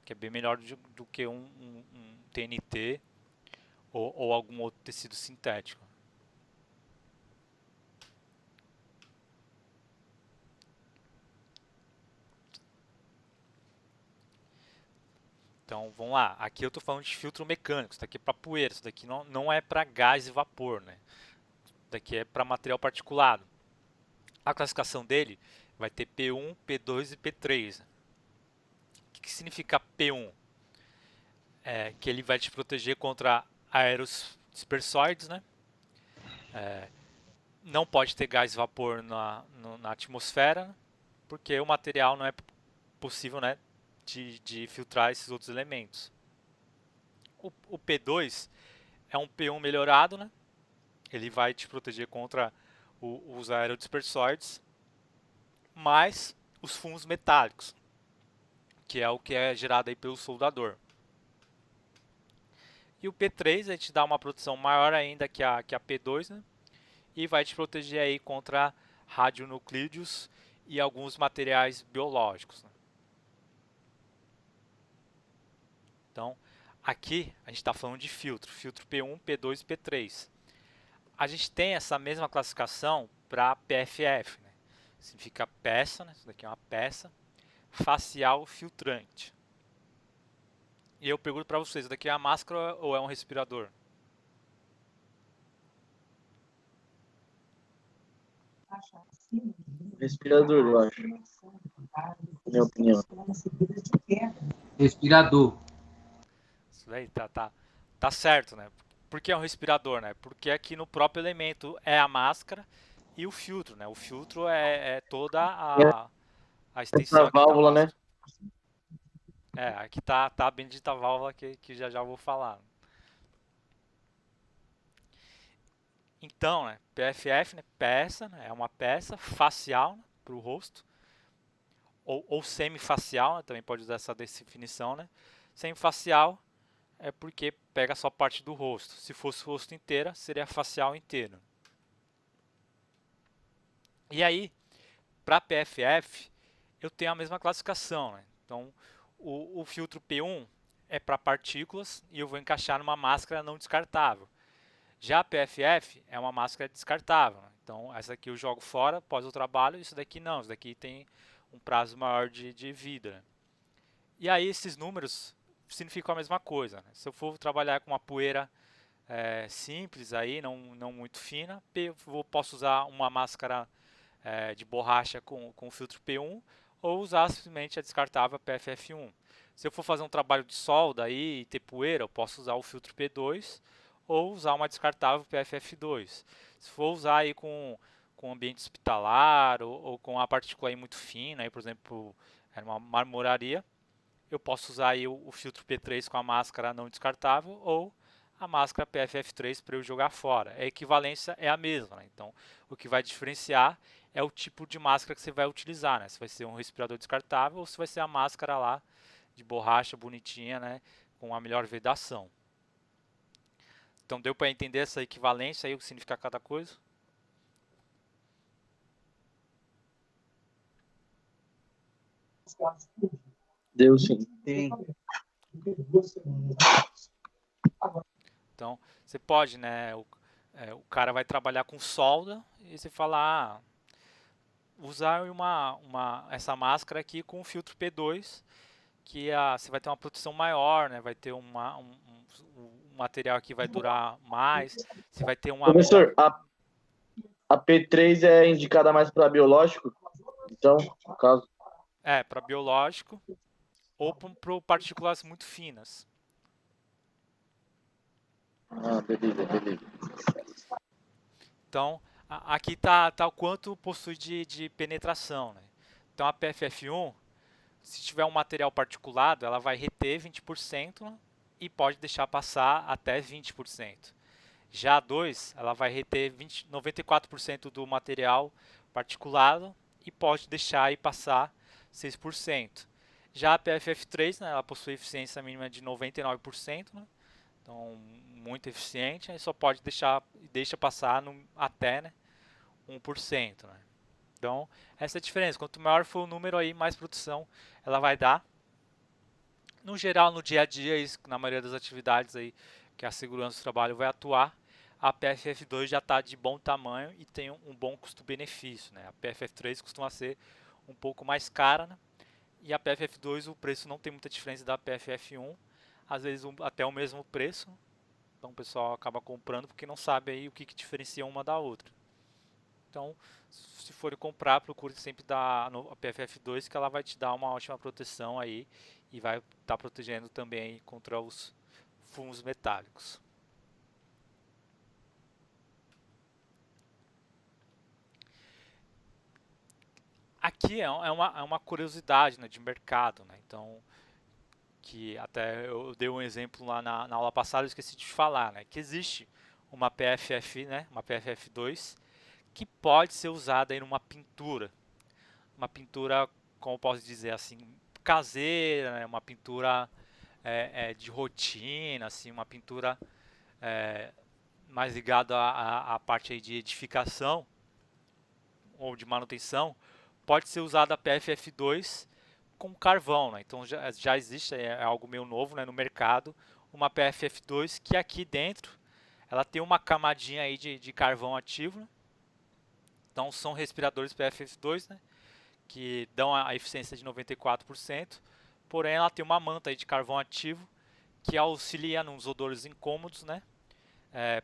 Que é bem melhor do que um TNT ou algum outro tecido sintético. Então, vamos lá. Aqui eu estou falando de filtro mecânico. Isso daqui é para poeira. Isso daqui não é para gás e vapor, né? Isso daqui é para material particulado. A classificação dele vai ter P1, P2 e P3. O que significa P1? Que ele vai te proteger contra aeros dispersoides, né? Não pode ter gás e vapor na atmosfera, porque o material não é possível, né, de filtrar esses outros elementos. O P2 é um P1 melhorado, né? Ele vai te proteger contra os aerodispersoides, mais os fumos metálicos, que é o que é gerado aí pelo soldador. E o P3 a gente dá uma proteção maior ainda que a P2, né? E vai te proteger aí contra radionuclídeos e alguns materiais biológicos, né? Então, aqui a gente está falando de filtro P1, P2 e P3. A gente tem essa mesma classificação para PFF, né? Significa peça, né? Isso daqui é uma peça facial filtrante. E eu pergunto para vocês, isso daqui é uma máscara ou é um respirador? Respirador, eu acho. Minha opinião. Respirador. Isso daí tá certo, né? Por que é um respirador, né? Porque aqui no próprio elemento é a máscara e o filtro, né? O filtro é toda a extensão Essa aqui da válvula, né? máscara. Aqui tá a bendita válvula que já vou falar. Então, né, PFF, né, peça, né, é uma peça facial, né, para o rosto, ou semifacial, né, também pode usar essa definição, né. Semifacial é porque pega só parte do rosto. Se fosse o rosto inteiro, seria facial inteiro. E aí, para PFF, eu tenho a mesma classificação, né. Então, o filtro P1 é para partículas e eu vou encaixar numa máscara não descartável. Já a PFF é uma máscara descartável. Então, essa aqui eu jogo fora após o trabalho, isso daqui não. Isso daqui tem um prazo maior de vida, né? E aí, esses números significam a mesma coisa, né? Se eu for trabalhar com uma poeira simples, aí, não muito fina, posso usar uma máscara de borracha com filtro P1 ou usar simplesmente a descartável PFF1. Se eu for fazer um trabalho de solda aí, e ter poeira, eu posso usar o filtro P2 ou usar uma descartável PFF2. Se for usar aí com ambiente hospitalar ou com uma partícula aí muito fina, aí, por exemplo, uma marmoraria, eu posso usar aí o filtro P3 com a máscara não descartável ou a máscara PFF3 para eu jogar fora. A equivalência é a mesma, né? Então, o que vai diferenciar é o tipo de máscara que você vai utilizar, né? Se vai ser um respirador descartável ou se vai ser a máscara lá de borracha bonitinha, né? Com a melhor vedação. Então, deu para entender essa equivalência aí, o que significa cada coisa? Deu sim. Então, você pode, né? O cara vai trabalhar com solda e você fala, usar essa máscara aqui com o filtro P2, que você vai ter uma proteção maior, né? Vai ter um material aqui vai durar mais, você vai ter uma... Professor, a P3 é indicada mais para biológico? Então, no caso... para biológico. ou para partículas muito finas. Ah, beleza. Então, aqui está o quanto possui de penetração, né? Então, a PFF1, se tiver um material particulado, ela vai reter 20%, né? E pode deixar passar até 20%. Já a 2, ela vai reter 94% do material particulado e pode deixar aí passar 6%. Já a PFF3, né, ela possui eficiência mínima de 99%, né? Então, muito eficiente, aí só pode deixa passar até, né, 1%, né? Então, essa é a diferença. Quanto maior for o número aí, mais produção ela vai dar. No geral, no dia a dia, isso, na maioria das atividades aí que a segurança do trabalho vai atuar, a PFF2 já está de bom tamanho e tem um bom custo-benefício, né? A PFF3 costuma ser um pouco mais cara, né? E a PFF2 o preço não tem muita diferença da PFF1, às vezes até o mesmo preço. Então o pessoal acaba comprando porque não sabe aí o que diferencia uma da outra. Então, se for comprar, procure sempre a PFF2, que ela vai te dar uma ótima proteção aí e vai estar protegendo também contra os fumos metálicos. Aqui é uma curiosidade, né, de mercado, né? Então, que até eu dei um exemplo lá na aula passada, eu esqueci de falar, né? Que existe uma PFF, né, uma PFF2, que pode ser usada em uma pintura. Uma pintura, como eu posso dizer assim, caseira, né? Uma pintura de rotina, assim, uma pintura mais ligada à parte aí de edificação ou de manutenção, pode ser usada a PFF2 com carvão, né? Então já existe, é algo meio novo, né, no mercado, uma PFF2 que aqui dentro ela tem uma camadinha aí de carvão ativo, né? Então são respiradores PFF2, né, que dão a eficiência de 94%, porém ela tem uma manta aí de carvão ativo que auxilia nos odores incômodos, né,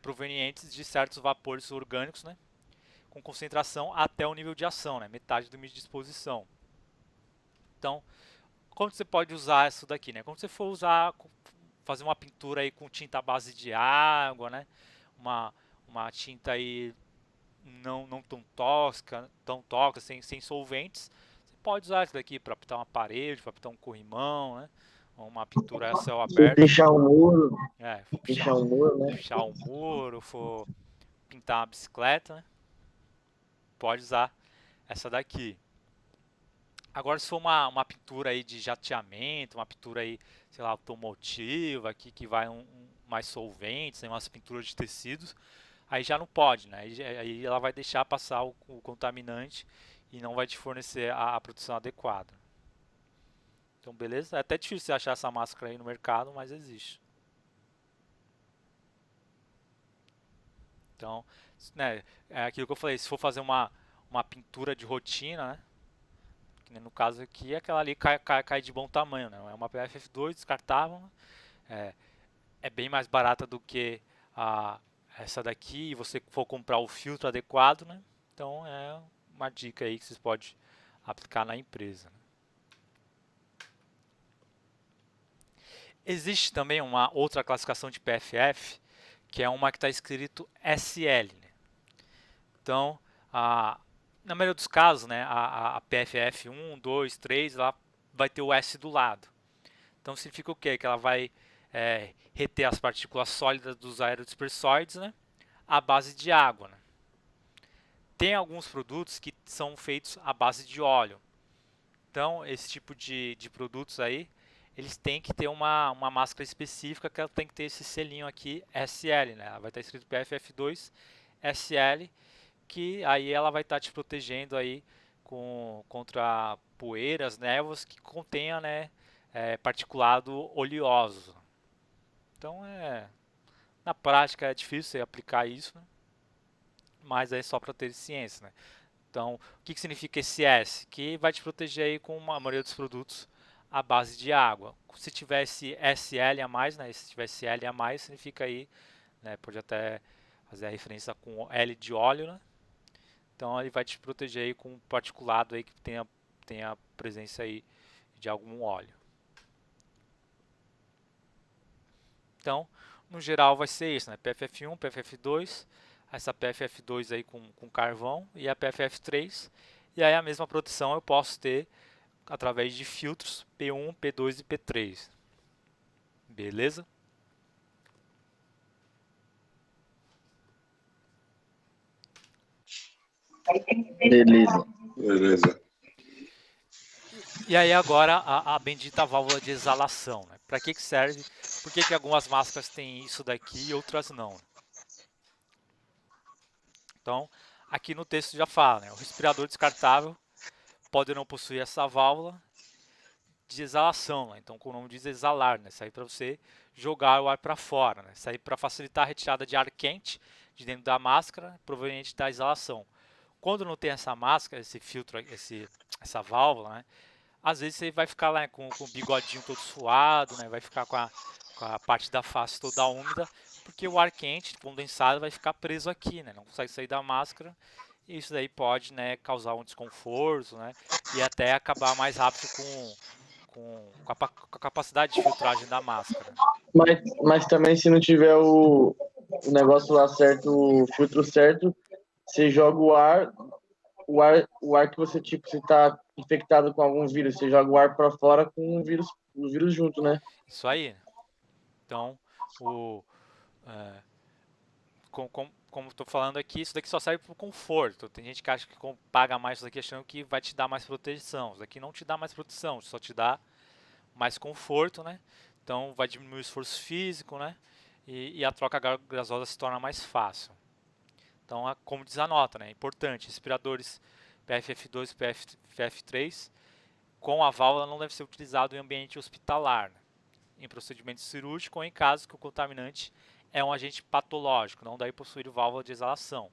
provenientes de certos vapores orgânicos, né, com concentração até o nível de ação, né, metade do limite de exposição. Então, como você pode usar isso daqui, né? Quando você for fazer uma pintura aí com tinta à base de água, né, uma tinta aí não tão tóxica, sem solventes, você pode usar isso daqui para pintar uma parede, para pintar um corrimão, né? Uma pintura a céu aberto. Deixar um muro, Pichar né? um muro, for pintar uma bicicleta, né? Pode usar essa daqui. Agora, se for uma pintura aí de jateamento, uma pintura aí, sei lá, automotiva, aqui que vai mais solvente, tem umas pinturas de tecidos, aí já não pode, né? Aí ela vai deixar passar o contaminante e não vai te fornecer a proteção adequada. Então, beleza? É até difícil você achar essa máscara aí no mercado, mas existe. Então, né, é aquilo que eu falei, se for fazer uma pintura de rotina, né? Que no caso aqui, aquela ali cai de bom tamanho, né? É uma PFF2 descartável, é bem mais barata do que essa daqui, e você for comprar o filtro adequado, né? Então é uma dica aí que vocês podem aplicar na empresa. Existe também uma outra classificação de PFF, que é uma que está escrito SL. Né? Então, na maioria dos casos, né, a PFF 1, 2, 3, ela vai ter o S do lado. Então significa o quê? Que ela vai reter as partículas sólidas dos aerodispersóides, né, à base de água. Né? Tem alguns produtos que são feitos à base de óleo. Então, esse tipo de produtos aí, eles têm que ter uma máscara específica, que ela tem que ter esse selinho aqui, SL, né? Ela vai estar escrito PFF2 SL, que aí ela vai estar te protegendo aí contra poeiras, névoas que contenha, né, particulado oleoso. Então, na prática é difícil você aplicar isso, né? Mas é só para ter ciência, né? Então, o que significa esse S? Que vai te proteger aí com a maioria dos produtos à base de água. Se tivesse SL a mais, né, se tivesse L a mais, significa aí, né, pode até fazer a referência com L de óleo, né? Então ele vai te proteger aí com um particulado aí que tenha presença aí de algum óleo. Então, no geral vai ser isso, né? PFF1, PFF2, essa PFF2 aí com carvão e a PFF3. E aí a mesma proteção eu posso ter através de filtros P1, P2 e P3. Beleza? Beleza. Beleza. E aí agora a bendita válvula de exalação, né? Para que serve? Por que algumas máscaras têm isso daqui e outras não? Então, aqui no texto já fala, né? O respirador descartável pode não possuir essa válvula de exalação, né? Então, com o nome diz exalar, né? Isso aí para você jogar o ar para fora, né? Isso aí para facilitar a retirada de ar quente de dentro da máscara, proveniente da exalação. Quando não tem essa máscara, esse filtro, essa válvula, né? Às vezes você vai ficar lá com o bigodinho todo suado, né? Vai ficar com a parte da face toda úmida, porque o ar quente, condensado, vai ficar preso aqui, né? Não consegue sair da máscara. E isso daí pode, né, causar um desconforto, né? E até acabar mais rápido com a capacidade de filtragem da máscara. Mas também se não tiver o negócio lá certo, o filtro certo, você joga o ar que você, tipo, você tá infectado com algum vírus, você joga o ar para fora com o vírus junto, né? Isso aí. Então, como estou falando aqui, isso daqui só serve para o conforto. Tem gente que acha que paga mais isso daqui achando que vai te dar mais proteção. Isso daqui não te dá mais proteção, só te dá mais conforto, né? Então vai diminuir o esforço físico, né? E a troca gasosa se torna mais fácil. Então, como diz a nota, né? É importante, respiradores PFF2 e PFF3 com a válvula não deve ser utilizado em ambiente hospitalar, né? Em procedimento cirúrgico ou em caso que o contaminante é um agente patológico, não daí possuir válvula de exalação,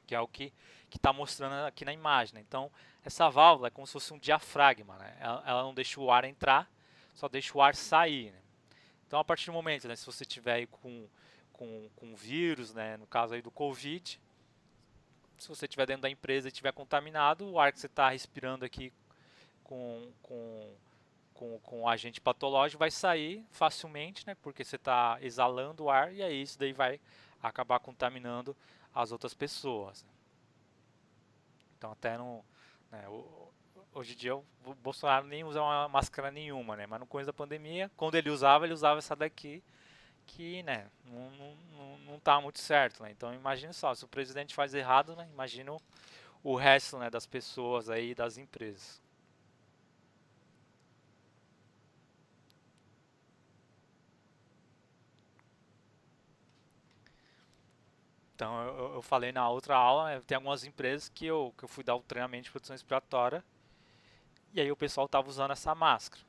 que é o que está mostrando aqui na imagem, né? Então, essa válvula é como se fosse um diafragma, né? Ela não deixa o ar entrar, só deixa o ar sair, né? Então, a partir do momento, né, se você tiver aí com vírus, né, no caso aí do Covid, se você estiver dentro da empresa e estiver contaminado, o ar que você está respirando aqui com o agente patológico vai sair facilmente, né, porque você está exalando o ar e aí isso daí vai acabar contaminando as outras pessoas. Então até no, né, hoje em dia o Bolsonaro nem usa uma máscara nenhuma, né, mas no começo da pandemia, quando ele usava essa daqui, que, né, não tá muito certo, né? Então imagine só, se o presidente faz errado, né, imagina o resto, né, das pessoas aí, das empresas. Então eu falei na outra aula, né, tem algumas empresas que eu fui dar o treinamento de proteção respiratória e aí o pessoal tava usando essa máscara.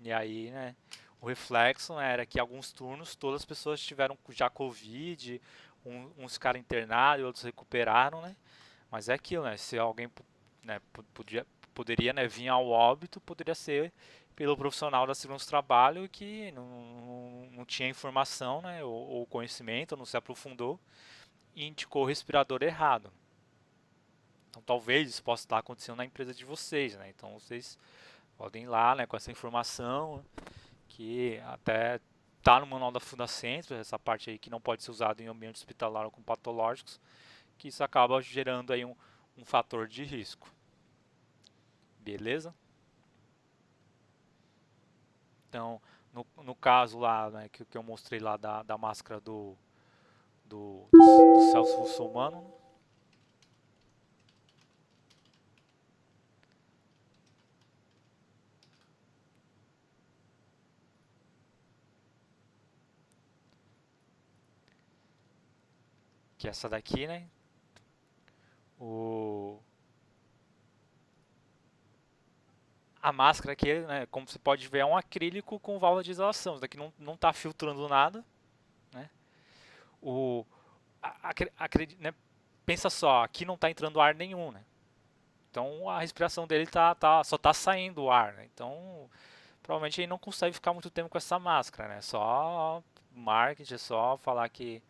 E aí, né, o reflexo, né, era que alguns turnos todas as pessoas tiveram já Covid, uns ficaram internados, outros recuperaram, né? Mas é aquilo, né? Se alguém, né, poderia, né, vir ao óbito, poderia ser pelo profissional da segurança do trabalho que não tinha informação, né, ou conhecimento, não se aprofundou e indicou o respirador errado. Então talvez isso possa estar acontecendo na empresa de vocês, né? Então vocês podem ir lá, né, com essa informação que até está no manual da Fundacentro, essa parte aí que não pode ser usada em ambiente hospitalar ou com patológicos, que isso acaba gerando aí um fator de risco. Beleza? Então, no caso lá, né, que eu mostrei lá da máscara do Celso Russomano, que é essa daqui, né? A máscara aqui, né, como você pode ver, é um acrílico com válvula de exalação. Isso daqui não está filtrando nada, né? Né, pensa só, aqui não está entrando ar nenhum, né? Então a respiração dele só está saindo o ar, né? Então provavelmente ele não consegue ficar muito tempo com essa máscara, né? Só marketing, é só falar que,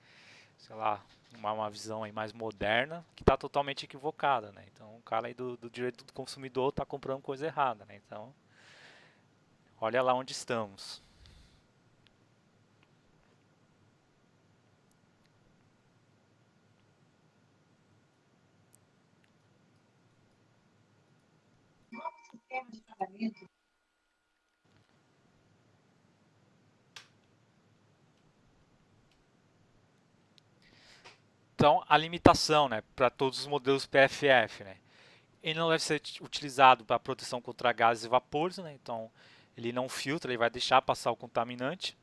sei lá, uma visão aí mais moderna que está totalmente equivocada, né? Então o cara aí do direito do consumidor está comprando coisa errada, né? Então olha lá onde estamos. Então, a limitação, né, para todos os modelos PFF, né, ele não deve ser utilizado para proteção contra gases e vapores, né, então ele não filtra, ele vai deixar passar o contaminante.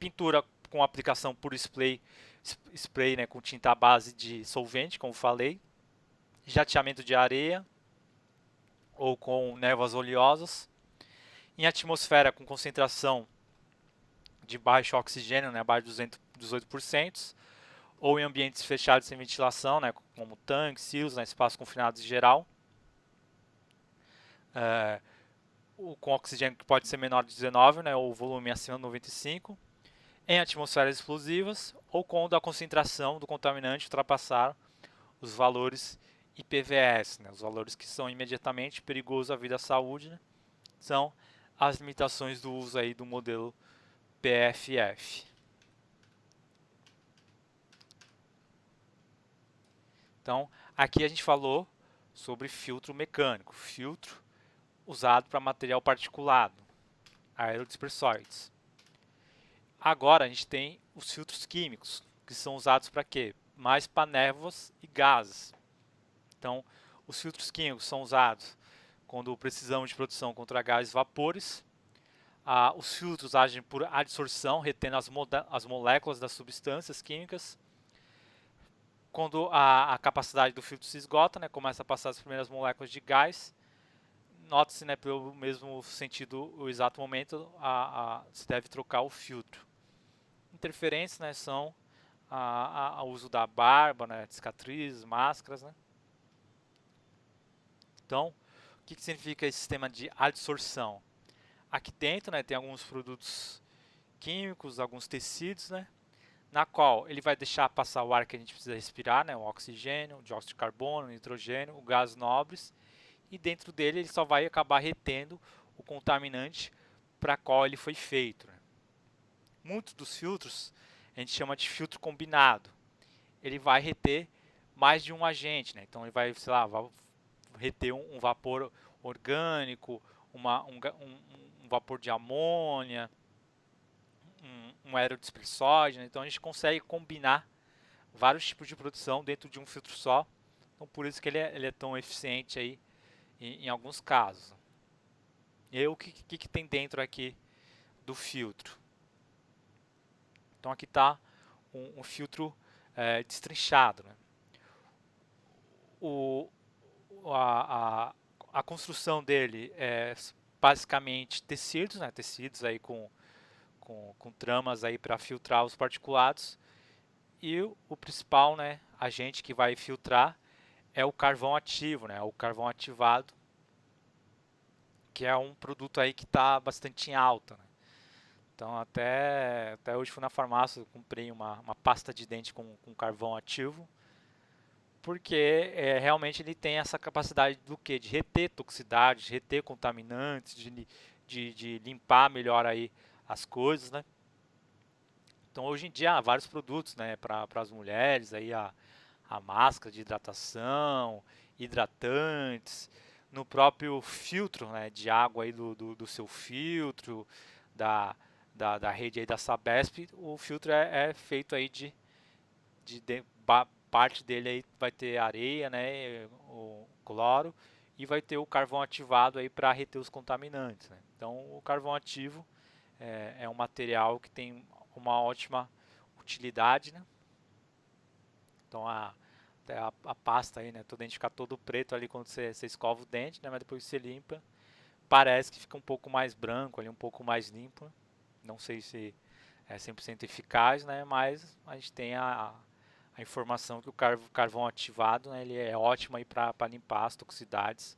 Pintura com aplicação por spray, né, com tinta à base de solvente, como falei. Jateamento de areia ou com névoas oleosas. Em atmosfera com concentração de baixo oxigênio, né, abaixo de 18%, ou em ambientes fechados sem ventilação, né, como tanques, silos, né, espaços confinados em geral. Com oxigênio que pode ser menor de 19, né, ou volume acima de 95. Em atmosferas explosivas, ou quando a concentração do contaminante ultrapassar os valores IPVS, né, os valores que são imediatamente perigosos à vida e à saúde, né, são as limitações do uso aí do modelo PFF. Então, aqui a gente falou sobre filtro mecânico, filtro usado para material particulado, aerodispersóides. Agora a gente tem os filtros químicos, que são usados para quê? Mais para névoas e gases. Então, os filtros químicos são usados quando precisamos de proteção contra gases e vapores. Os filtros agem por adsorção, retendo as moléculas das substâncias químicas. Quando a capacidade do filtro se esgota, né, começa a passar as primeiras moléculas de gás, note-se, né, pelo mesmo sentido, o exato momento, se deve trocar o filtro. Interferências, né, são o uso da barba, né, de cicatrizes, máscaras, né. Então, o que significa esse sistema de adsorção? Aqui dentro, né, tem alguns produtos químicos, alguns tecidos, né, na qual ele vai deixar passar o ar que a gente precisa respirar, né, o oxigênio, o dióxido de carbono, o nitrogênio, o gás nobres, e dentro dele ele só vai acabar retendo o contaminante para qual ele foi feito. Né. Muitos dos filtros a gente chama de filtro combinado. Ele vai reter mais de um agente, né, então ele vai, sei lá, vai reter um vapor orgânico, um vapor de amônia, um aerodispersóide, né? Então a gente consegue combinar vários tipos de produção dentro de um filtro só. Então por isso que ele é tão eficiente aí em alguns casos. E aí o que tem dentro aqui do filtro? Então aqui está um filtro destrinchado. Né? A construção dele é basicamente tecidos, né? Tecidos aí com tramas aí para filtrar os particulados, e o principal, né, agente que vai filtrar é o carvão ativo, né, o carvão ativado, que é um produto aí que está bastante em alta. Né. Então até hoje fui na farmácia, comprei uma pasta de dente com carvão ativo, porque realmente ele tem essa capacidade do quê? De reter toxicidade, de reter contaminantes, de limpar melhor aí as coisas, né? Então hoje em dia há vários produtos, né, para as mulheres, aí a máscara de hidratação, hidratantes, no próprio filtro, né, de água aí do seu filtro, da rede aí da Sabesp, o filtro é feito aí parte dele aí vai ter areia, né, o cloro, e vai ter o carvão ativado aí para reter os contaminantes. Né? Então o carvão ativo é um material que tem uma ótima utilidade, né? Então até a pasta aí, né? O dente fica todo preto ali quando você escova o dente, né? Mas depois que você limpa, parece que fica um pouco mais branco ali, um pouco mais limpo. Né? Não sei se é 100% eficaz, né? Mas a gente tem a informação que o carvão ativado, né? Ele é ótimo aí para limpar as toxicidades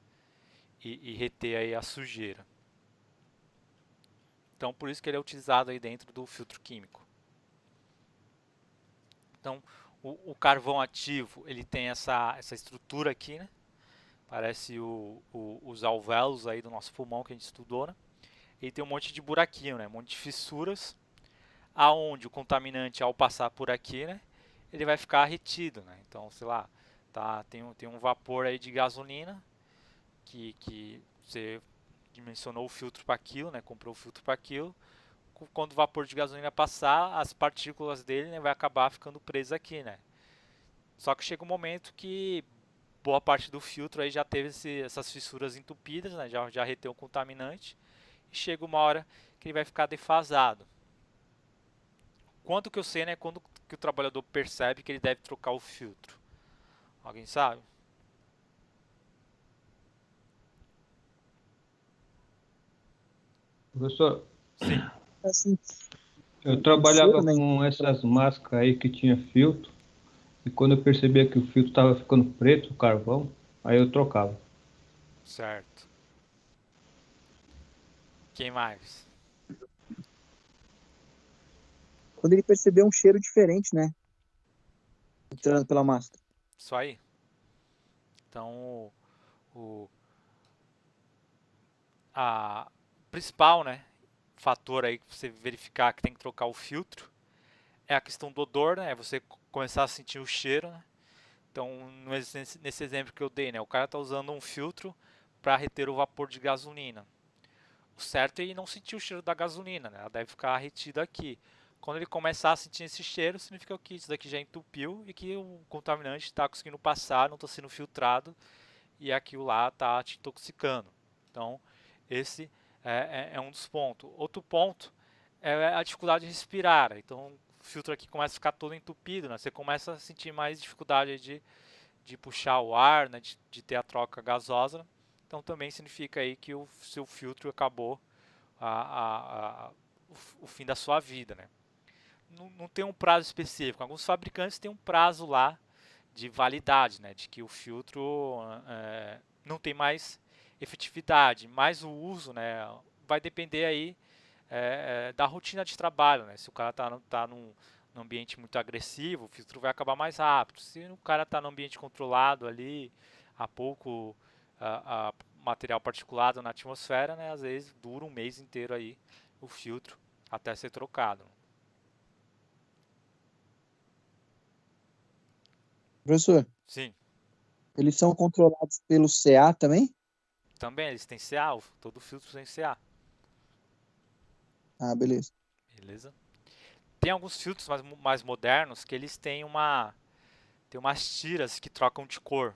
e reter aí a sujeira. Então, por isso que ele é utilizado aí dentro do filtro químico. Então, o carvão ativo, ele tem essa estrutura aqui, né? Parece os alvéolos aí do nosso pulmão que a gente estudou, né? Ele tem um monte de buraquinho, né? Um monte de fissuras, aonde o contaminante, ao passar por aqui, né? Ele vai ficar retido, né? Então, sei lá, tem um vapor aí de gasolina que Você dimensionou o filtro para aquilo, né? Comprou o filtro para aquilo. Quando o vapor de gasolina passar, as partículas dele, né, vai acabar ficando presas aqui, né? Só que chega um momento que boa parte do filtro aí já teve essas fissuras entupidas, né? Já reteu o contaminante. E chega uma hora que ele vai ficar defasado. Quando que eu sei, né? Quando que o trabalhador percebe que ele deve trocar o filtro? Alguém sabe? Professor, Sim. Assim, eu o trabalhava cheiro, né? com essas máscaras aí que tinha filtro, e quando eu percebia que o filtro estava ficando preto, o carvão, aí eu trocava. Certo. Quem mais? Quando ele percebeu um cheiro diferente, né? Entrando pela máscara. Isso aí. Então, o a principal, né, fator aí para você verificar que tem que trocar o filtro é a questão do odor, né? É você começar a sentir o cheiro, né? Então, nesse exemplo que eu dei, né, o cara está usando um filtro para reter o vapor de gasolina. O certo é ele não sentir o cheiro da gasolina, né? Ela deve ficar retida aqui. Quando ele começar a sentir esse cheiro, significa que isso daqui já entupiu e que o contaminante está conseguindo passar, não está sendo filtrado e aquilo lá está te intoxicando. Então, esse é um dos pontos. Outro ponto é a dificuldade de respirar. Né? Então, o filtro aqui começa a ficar todo entupido, né? Você começa a sentir mais dificuldade de puxar o ar, né? de ter a troca gasosa. Então, também significa aí que o seu filtro acabou o fim da sua vida. Né? Não tem um prazo específico. Alguns fabricantes têm um prazo lá de validade, né, de que o filtro não tem mais efetividade, mas o uso, né, vai depender aí da rotina de trabalho, né, se o cara tá num ambiente muito agressivo, o filtro vai acabar mais rápido, se o cara está num ambiente controlado ali, há pouco material particulado na atmosfera, né, às vezes dura um mês inteiro aí o filtro até ser trocado. Professor, Sim. eles são controlados pelo CA também? Também, eles têm CA, todo filtro tem CA. Ah, beleza. Beleza? Tem alguns filtros mais modernos que eles têm umas tiras que trocam de cor.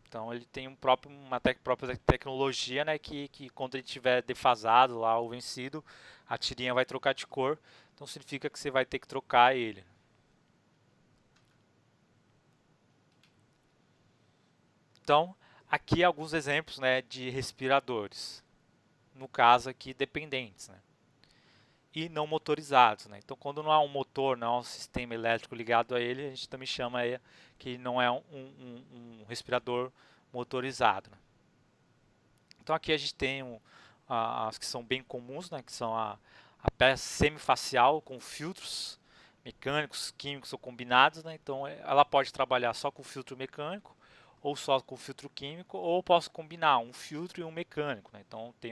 Então ele tem uma própria tecnologia, né, que quando ele estiver defasado lá ou vencido, a tirinha vai trocar de cor. Então significa que você vai ter que trocar ele. Então, aqui alguns exemplos, né, de respiradores. No caso aqui, dependentes, né? E não motorizados, né? Então, quando não há um motor, não há um sistema elétrico ligado a ele, a gente também chama que não é um respirador motorizado. Né? Então, aqui a gente tem as que são bem comuns, né? Que são a peça semifacial com filtros mecânicos, químicos ou combinados. Né? Então, ela pode trabalhar só com filtro mecânico ou só com filtro químico, ou posso combinar um filtro e um mecânico. Né? Então, tem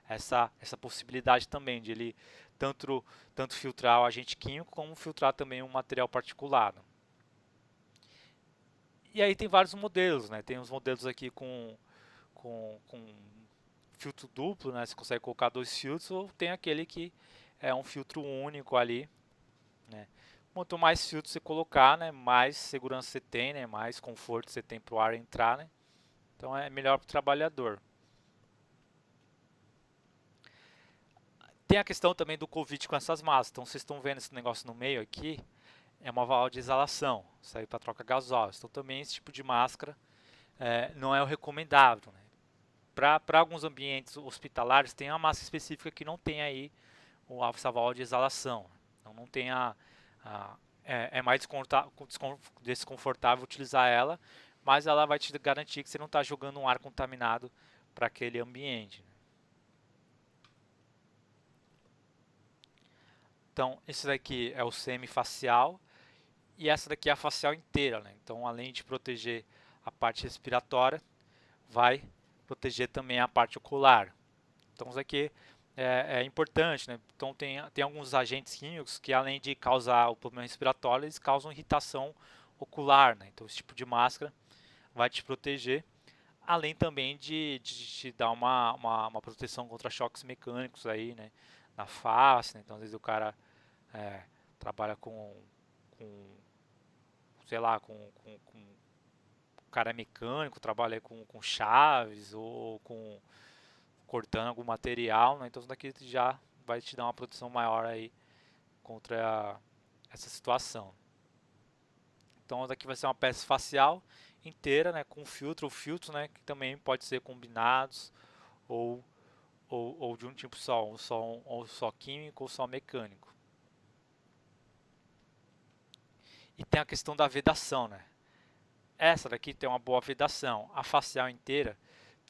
essa possibilidade também de ele tanto filtrar o agente químico como filtrar também um material particulado. E aí tem vários modelos, né? Tem uns modelos aqui com filtro duplo, né? Você consegue colocar 2 filtros, ou tem aquele que é um filtro único ali, né? Quanto mais filtros você colocar, né, mais segurança você tem, né, mais conforto você tem para o ar entrar, né? Então é melhor para o trabalhador. Tem a questão também do Covid com essas máscaras. Então vocês estão vendo esse negócio no meio aqui, é uma válvula de exalação, isso aí para troca gasosa. Então também esse tipo de máscara não é o recomendável. Né? Para alguns ambientes hospitalares tem uma máscara específica que não tem aí essa válvula de exalação. Então não tem é mais desconfortável utilizar ela, mas ela vai te garantir que você não está jogando um ar contaminado para aquele ambiente. Então, esse daqui é o semifacial e essa daqui é a facial inteira. Né? Então, além de proteger a parte respiratória, vai proteger também a parte ocular. Então, isso aqui é importante. Né? Então, tem alguns agentes químicos que, além de causar o problema respiratório, eles causam irritação ocular. Né? Então, esse tipo de máscara vai te proteger. além também de te dar uma proteção contra choques mecânicos aí, né, na face, né? Então às vezes o cara trabalha com sei lá, o cara é mecânico, trabalha aí com chaves ou com cortando algum material, né? Então isso daqui já vai te dar uma proteção maior aí contra essa situação. Então isso daqui vai ser uma peça facial inteira, né, com filtro ou filtros, né, que também pode ser combinados ou de um tipo só, ou só químico ou só mecânico. E tem a questão da vedação, né? Essa daqui tem uma boa vedação. A facial inteira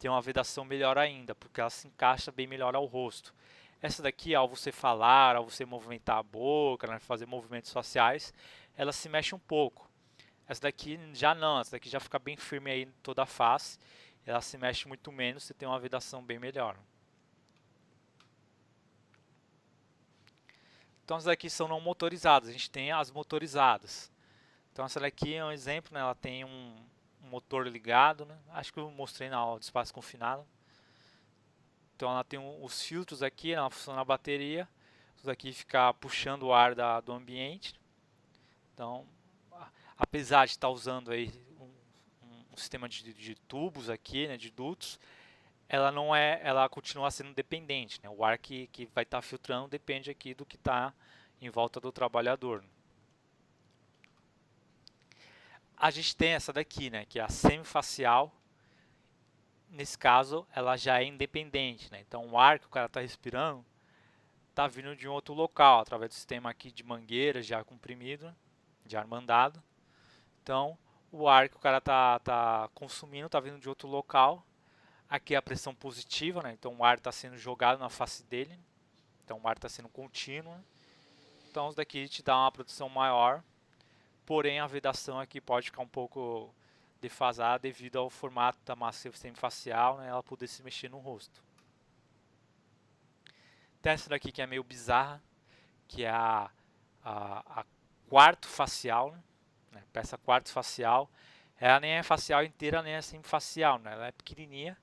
tem uma vedação melhor ainda, porque ela se encaixa bem melhor ao rosto. Essa daqui, ao você falar, ao você movimentar a boca, né, fazer movimentos faciais, ela se mexe um pouco. Essa daqui já não, essa daqui já fica bem firme aí em toda a face. Ela se mexe muito menos, você tem uma vedação bem melhor. Então essas daqui são não motorizadas, a gente tem as motorizadas. Então essa daqui é um exemplo, né? Ela tem um motor ligado, né? Acho que eu mostrei na aula de espaço confinado. Então ela tem os filtros aqui, ela funciona na bateria. Isso daqui fica puxando o ar do ambiente. Então, apesar de estar usando aí um sistema de tubos aqui, né, de dutos, ela continua sendo dependente, né? O ar que vai estar filtrando depende aqui do que está em volta do trabalhador. A gente tem essa daqui, né, que é a semifacial. Nesse caso, ela já é independente, né? Então, o ar que o cara está respirando está vindo de um outro local, através do sistema aqui de mangueiras de ar comprimido, de ar mandado. Então, o ar que o cara tá consumindo está vindo de outro local. Aqui é a pressão positiva, né? Então, o ar está sendo jogado na face dele. Então, o ar está sendo contínuo. Então, isso daqui te dá uma proteção maior. Porém, a vedação aqui pode ficar um pouco defasada devido ao formato da massa semifacial, né, ela poder se mexer no rosto. Tem essa daqui que é meio bizarra, que é a quarto facial, né, peça quarto facial. Ela nem é facial inteira, nem é semifacial, né, ela é pequenininha,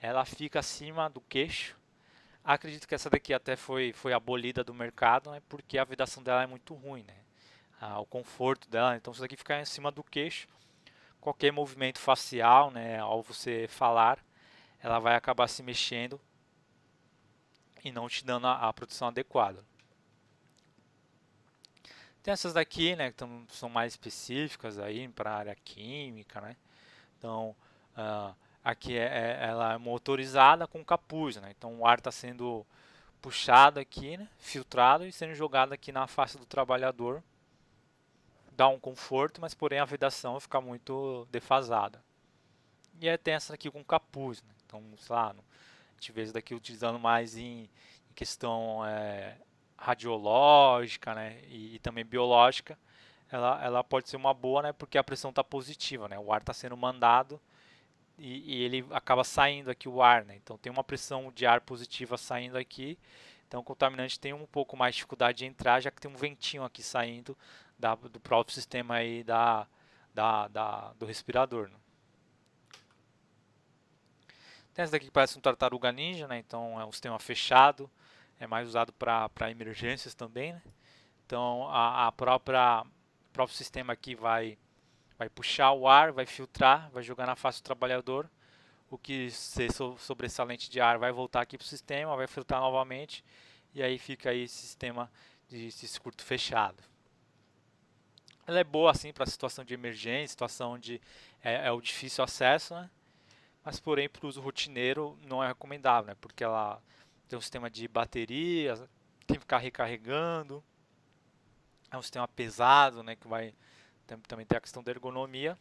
ela fica acima do queixo. Acredito que essa daqui até foi abolida do mercado, né, porque a vedação dela é muito ruim, né. O conforto dela, então isso daqui fica em cima do queixo, qualquer movimento facial, né, ao você falar, ela vai acabar se mexendo e não te dando a proteção adequada. Tem essas daqui, né, que são mais específicas aí para a área química, né. Então aqui ela é motorizada com capuz, né, então o ar está sendo puxado aqui, né, filtrado e sendo jogado aqui na face do trabalhador. Dá um conforto, mas porém a vedação fica muito defasada. E aí tem essa aqui com capuz, né? Então, sei lá, a gente vê isso daqui utilizando mais em questão radiológica, né? E também biológica. Ela pode ser uma boa, né? Porque a pressão está positiva, né? O ar está sendo mandado e ele acaba saindo aqui o ar, né? Então tem uma pressão de ar positiva saindo aqui. Então o contaminante tem um pouco mais de dificuldade de entrar, já que tem um ventinho aqui saindo do próprio sistema aí do respirador, né? Tem essa daqui que parece um tartaruga ninja, né? Então é um sistema fechado, é mais usado para emergências também, né? Então o próprio sistema aqui vai puxar o ar, vai filtrar, vai jogar na face do trabalhador. O que ser sobressalente de ar vai voltar aqui para o sistema, vai filtrar novamente e aí fica aí esse sistema de circuito fechado. Ela é boa assim para situação de emergência, situação onde é o difícil acesso, né? Mas porém para o uso rotineiro não é recomendável, né? Porque ela tem um sistema de bateria, tem que ficar recarregando, é um sistema pesado, né? Que vai também ter a questão da ergonomia.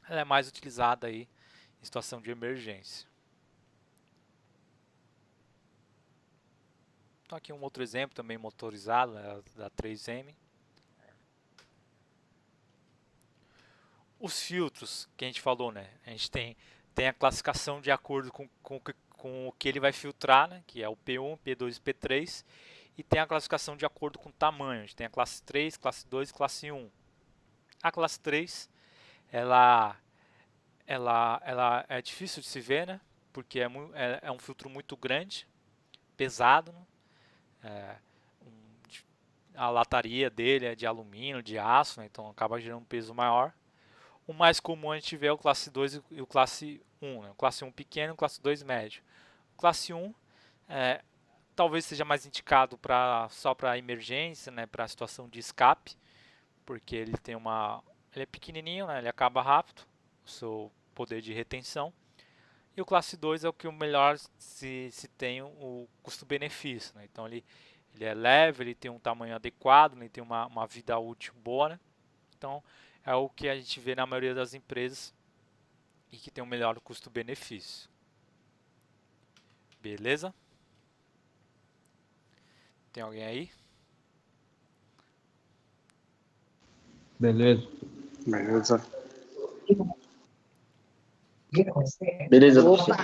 Ela é mais utilizada aí em situação de emergência. Então aqui um outro exemplo também motorizado, né, da 3M. Os filtros que a gente falou, né? A gente tem a classificação de acordo com o que ele vai filtrar, né? Que é o P1, P2 e P3. E tem a classificação de acordo com o tamanho. A gente tem a classe 3, classe 2 e classe 1. A classe 3, ela ela é difícil de se ver, né? Porque é um filtro muito grande, pesado, né? A lataria dele é de alumínio, de aço, né? Então acaba gerando um peso maior. O mais comum a gente vê é o classe 2 e o classe 1, né? O classe 1 pequeno e o classe 2 médio. O classe 1 talvez seja mais indicado só para emergência, né? Para situação de escape, porque ele é pequenininho, né? Ele acaba rápido, o seu poder de retenção. E o classe 2 é o que o melhor se tem o custo-benefício, né? Então ele é leve, ele tem um tamanho adequado, ele tem uma vida útil boa, né? Então é o que a gente vê na maioria das empresas e que tem o melhor custo-benefício. Beleza? Tem alguém aí? Beleza. Beleza, professor.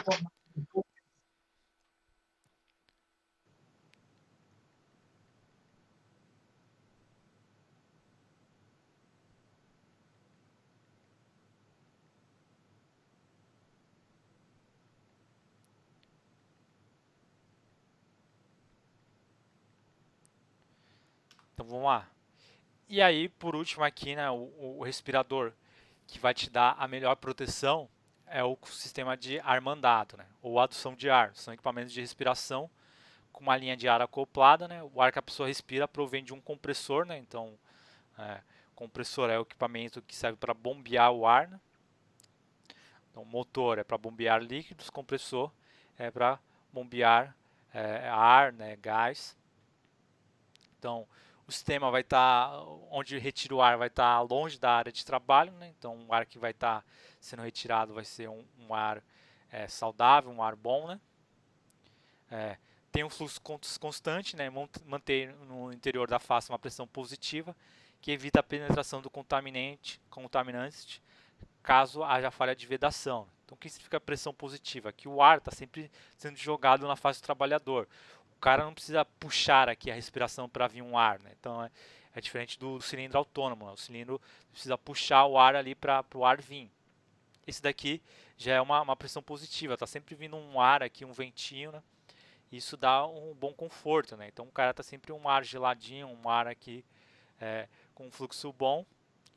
Então vamos lá. E aí, por último aqui, né, o respirador que vai te dar a melhor proteção é o sistema de ar mandado, né, ou adução de ar. São equipamentos de respiração com uma linha de ar acoplada, né. O ar que a pessoa respira provém de um compressor, né. Então, compressor é o equipamento que serve para bombear o ar, né? Então, motor é para bombear líquidos, compressor é para bombear ar, né, gás. Então, o sistema vai estar, onde retira o ar, vai estar longe da área de trabalho, né? Então, o ar que vai estar sendo retirado vai ser um ar saudável, um ar bom, né? Tem um fluxo constante, né? Manter no interior da face uma pressão positiva, que evita a penetração do contaminante caso haja falha de vedação. Então, o que significa pressão positiva? Que o ar está sempre sendo jogado na face do trabalhador. O cara não precisa puxar aqui a respiração para vir um ar, né? Então é diferente do cilindro autônomo, né? O cilindro precisa puxar o ar ali para o ar vir. Esse daqui já é uma pressão positiva, está sempre vindo um ar aqui, um ventinho, né? Isso dá um bom conforto, né? Então o cara está sempre um ar geladinho, um ar aqui com um fluxo bom.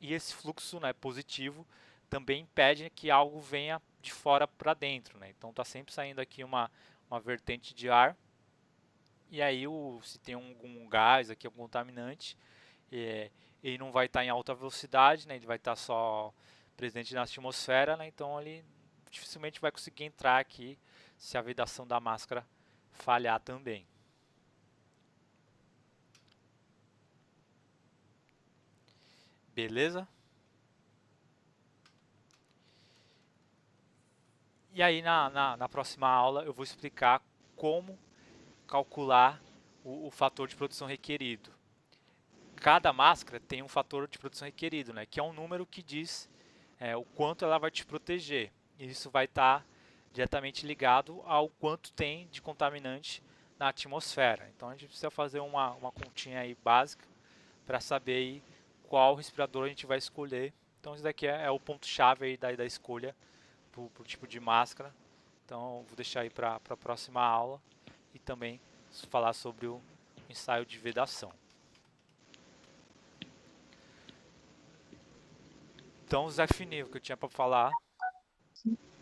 E esse fluxo, né, positivo também impede que algo venha de fora para dentro, né? Então está sempre saindo aqui uma vertente de ar. E aí, se tem algum gás aqui, algum contaminante, ele não vai estar em alta velocidade, né? Ele vai estar só presente na atmosfera, né? Então ele dificilmente vai conseguir entrar aqui se a vedação da máscara falhar também. Beleza? E aí na próxima aula eu vou explicar como calcular o fator de produção requerido. Cada máscara tem um fator de produção requerido, né, que é um número que diz o quanto ela vai te proteger. E isso vai estar diretamente ligado ao quanto tem de contaminante na atmosfera. Então a gente precisa fazer uma continha aí básica para saber aí qual respirador a gente vai escolher. Então isso daqui é o ponto-chave aí da escolha para o tipo de máscara. Então eu vou deixar aí para a próxima aula e também falar sobre o ensaio de vedação. Então o Zé Fininho, que eu tinha para falar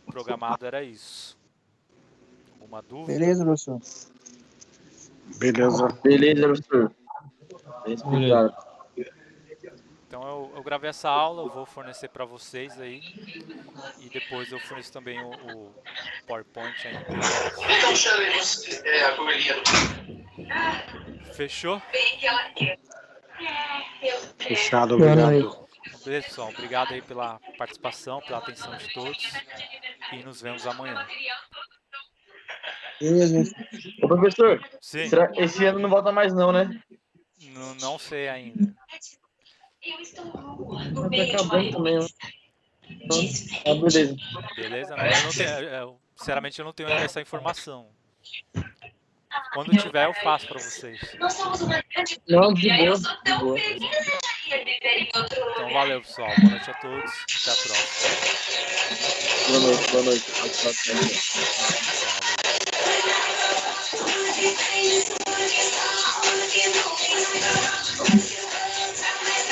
programado era isso. Alguma dúvida? Beleza, professor. Beleza. Beleza, professor. Bem explicado. Então eu gravei essa aula, eu vou fornecer para vocês aí. E depois eu forneço também o PowerPoint aí em PDF. Então chamemos a coelhinha do... Fechou? Fechado, Boa obrigado. noite. Beleza, pessoal. Obrigado aí pela participação, pela atenção de todos. E nos vemos amanhã. Beleza. Ô, professor, Sim, esse ano não volta mais não, né? não sei ainda. Tá acabando também, né? Então, beleza. Beleza? Né? Sinceramente, eu não tenho essa informação. Quando tiver, eu faço para vocês. Não, de boa. De boa. Então valeu, pessoal. Boa noite a todos. Até a próxima. Boa noite, boa noite. Tchau.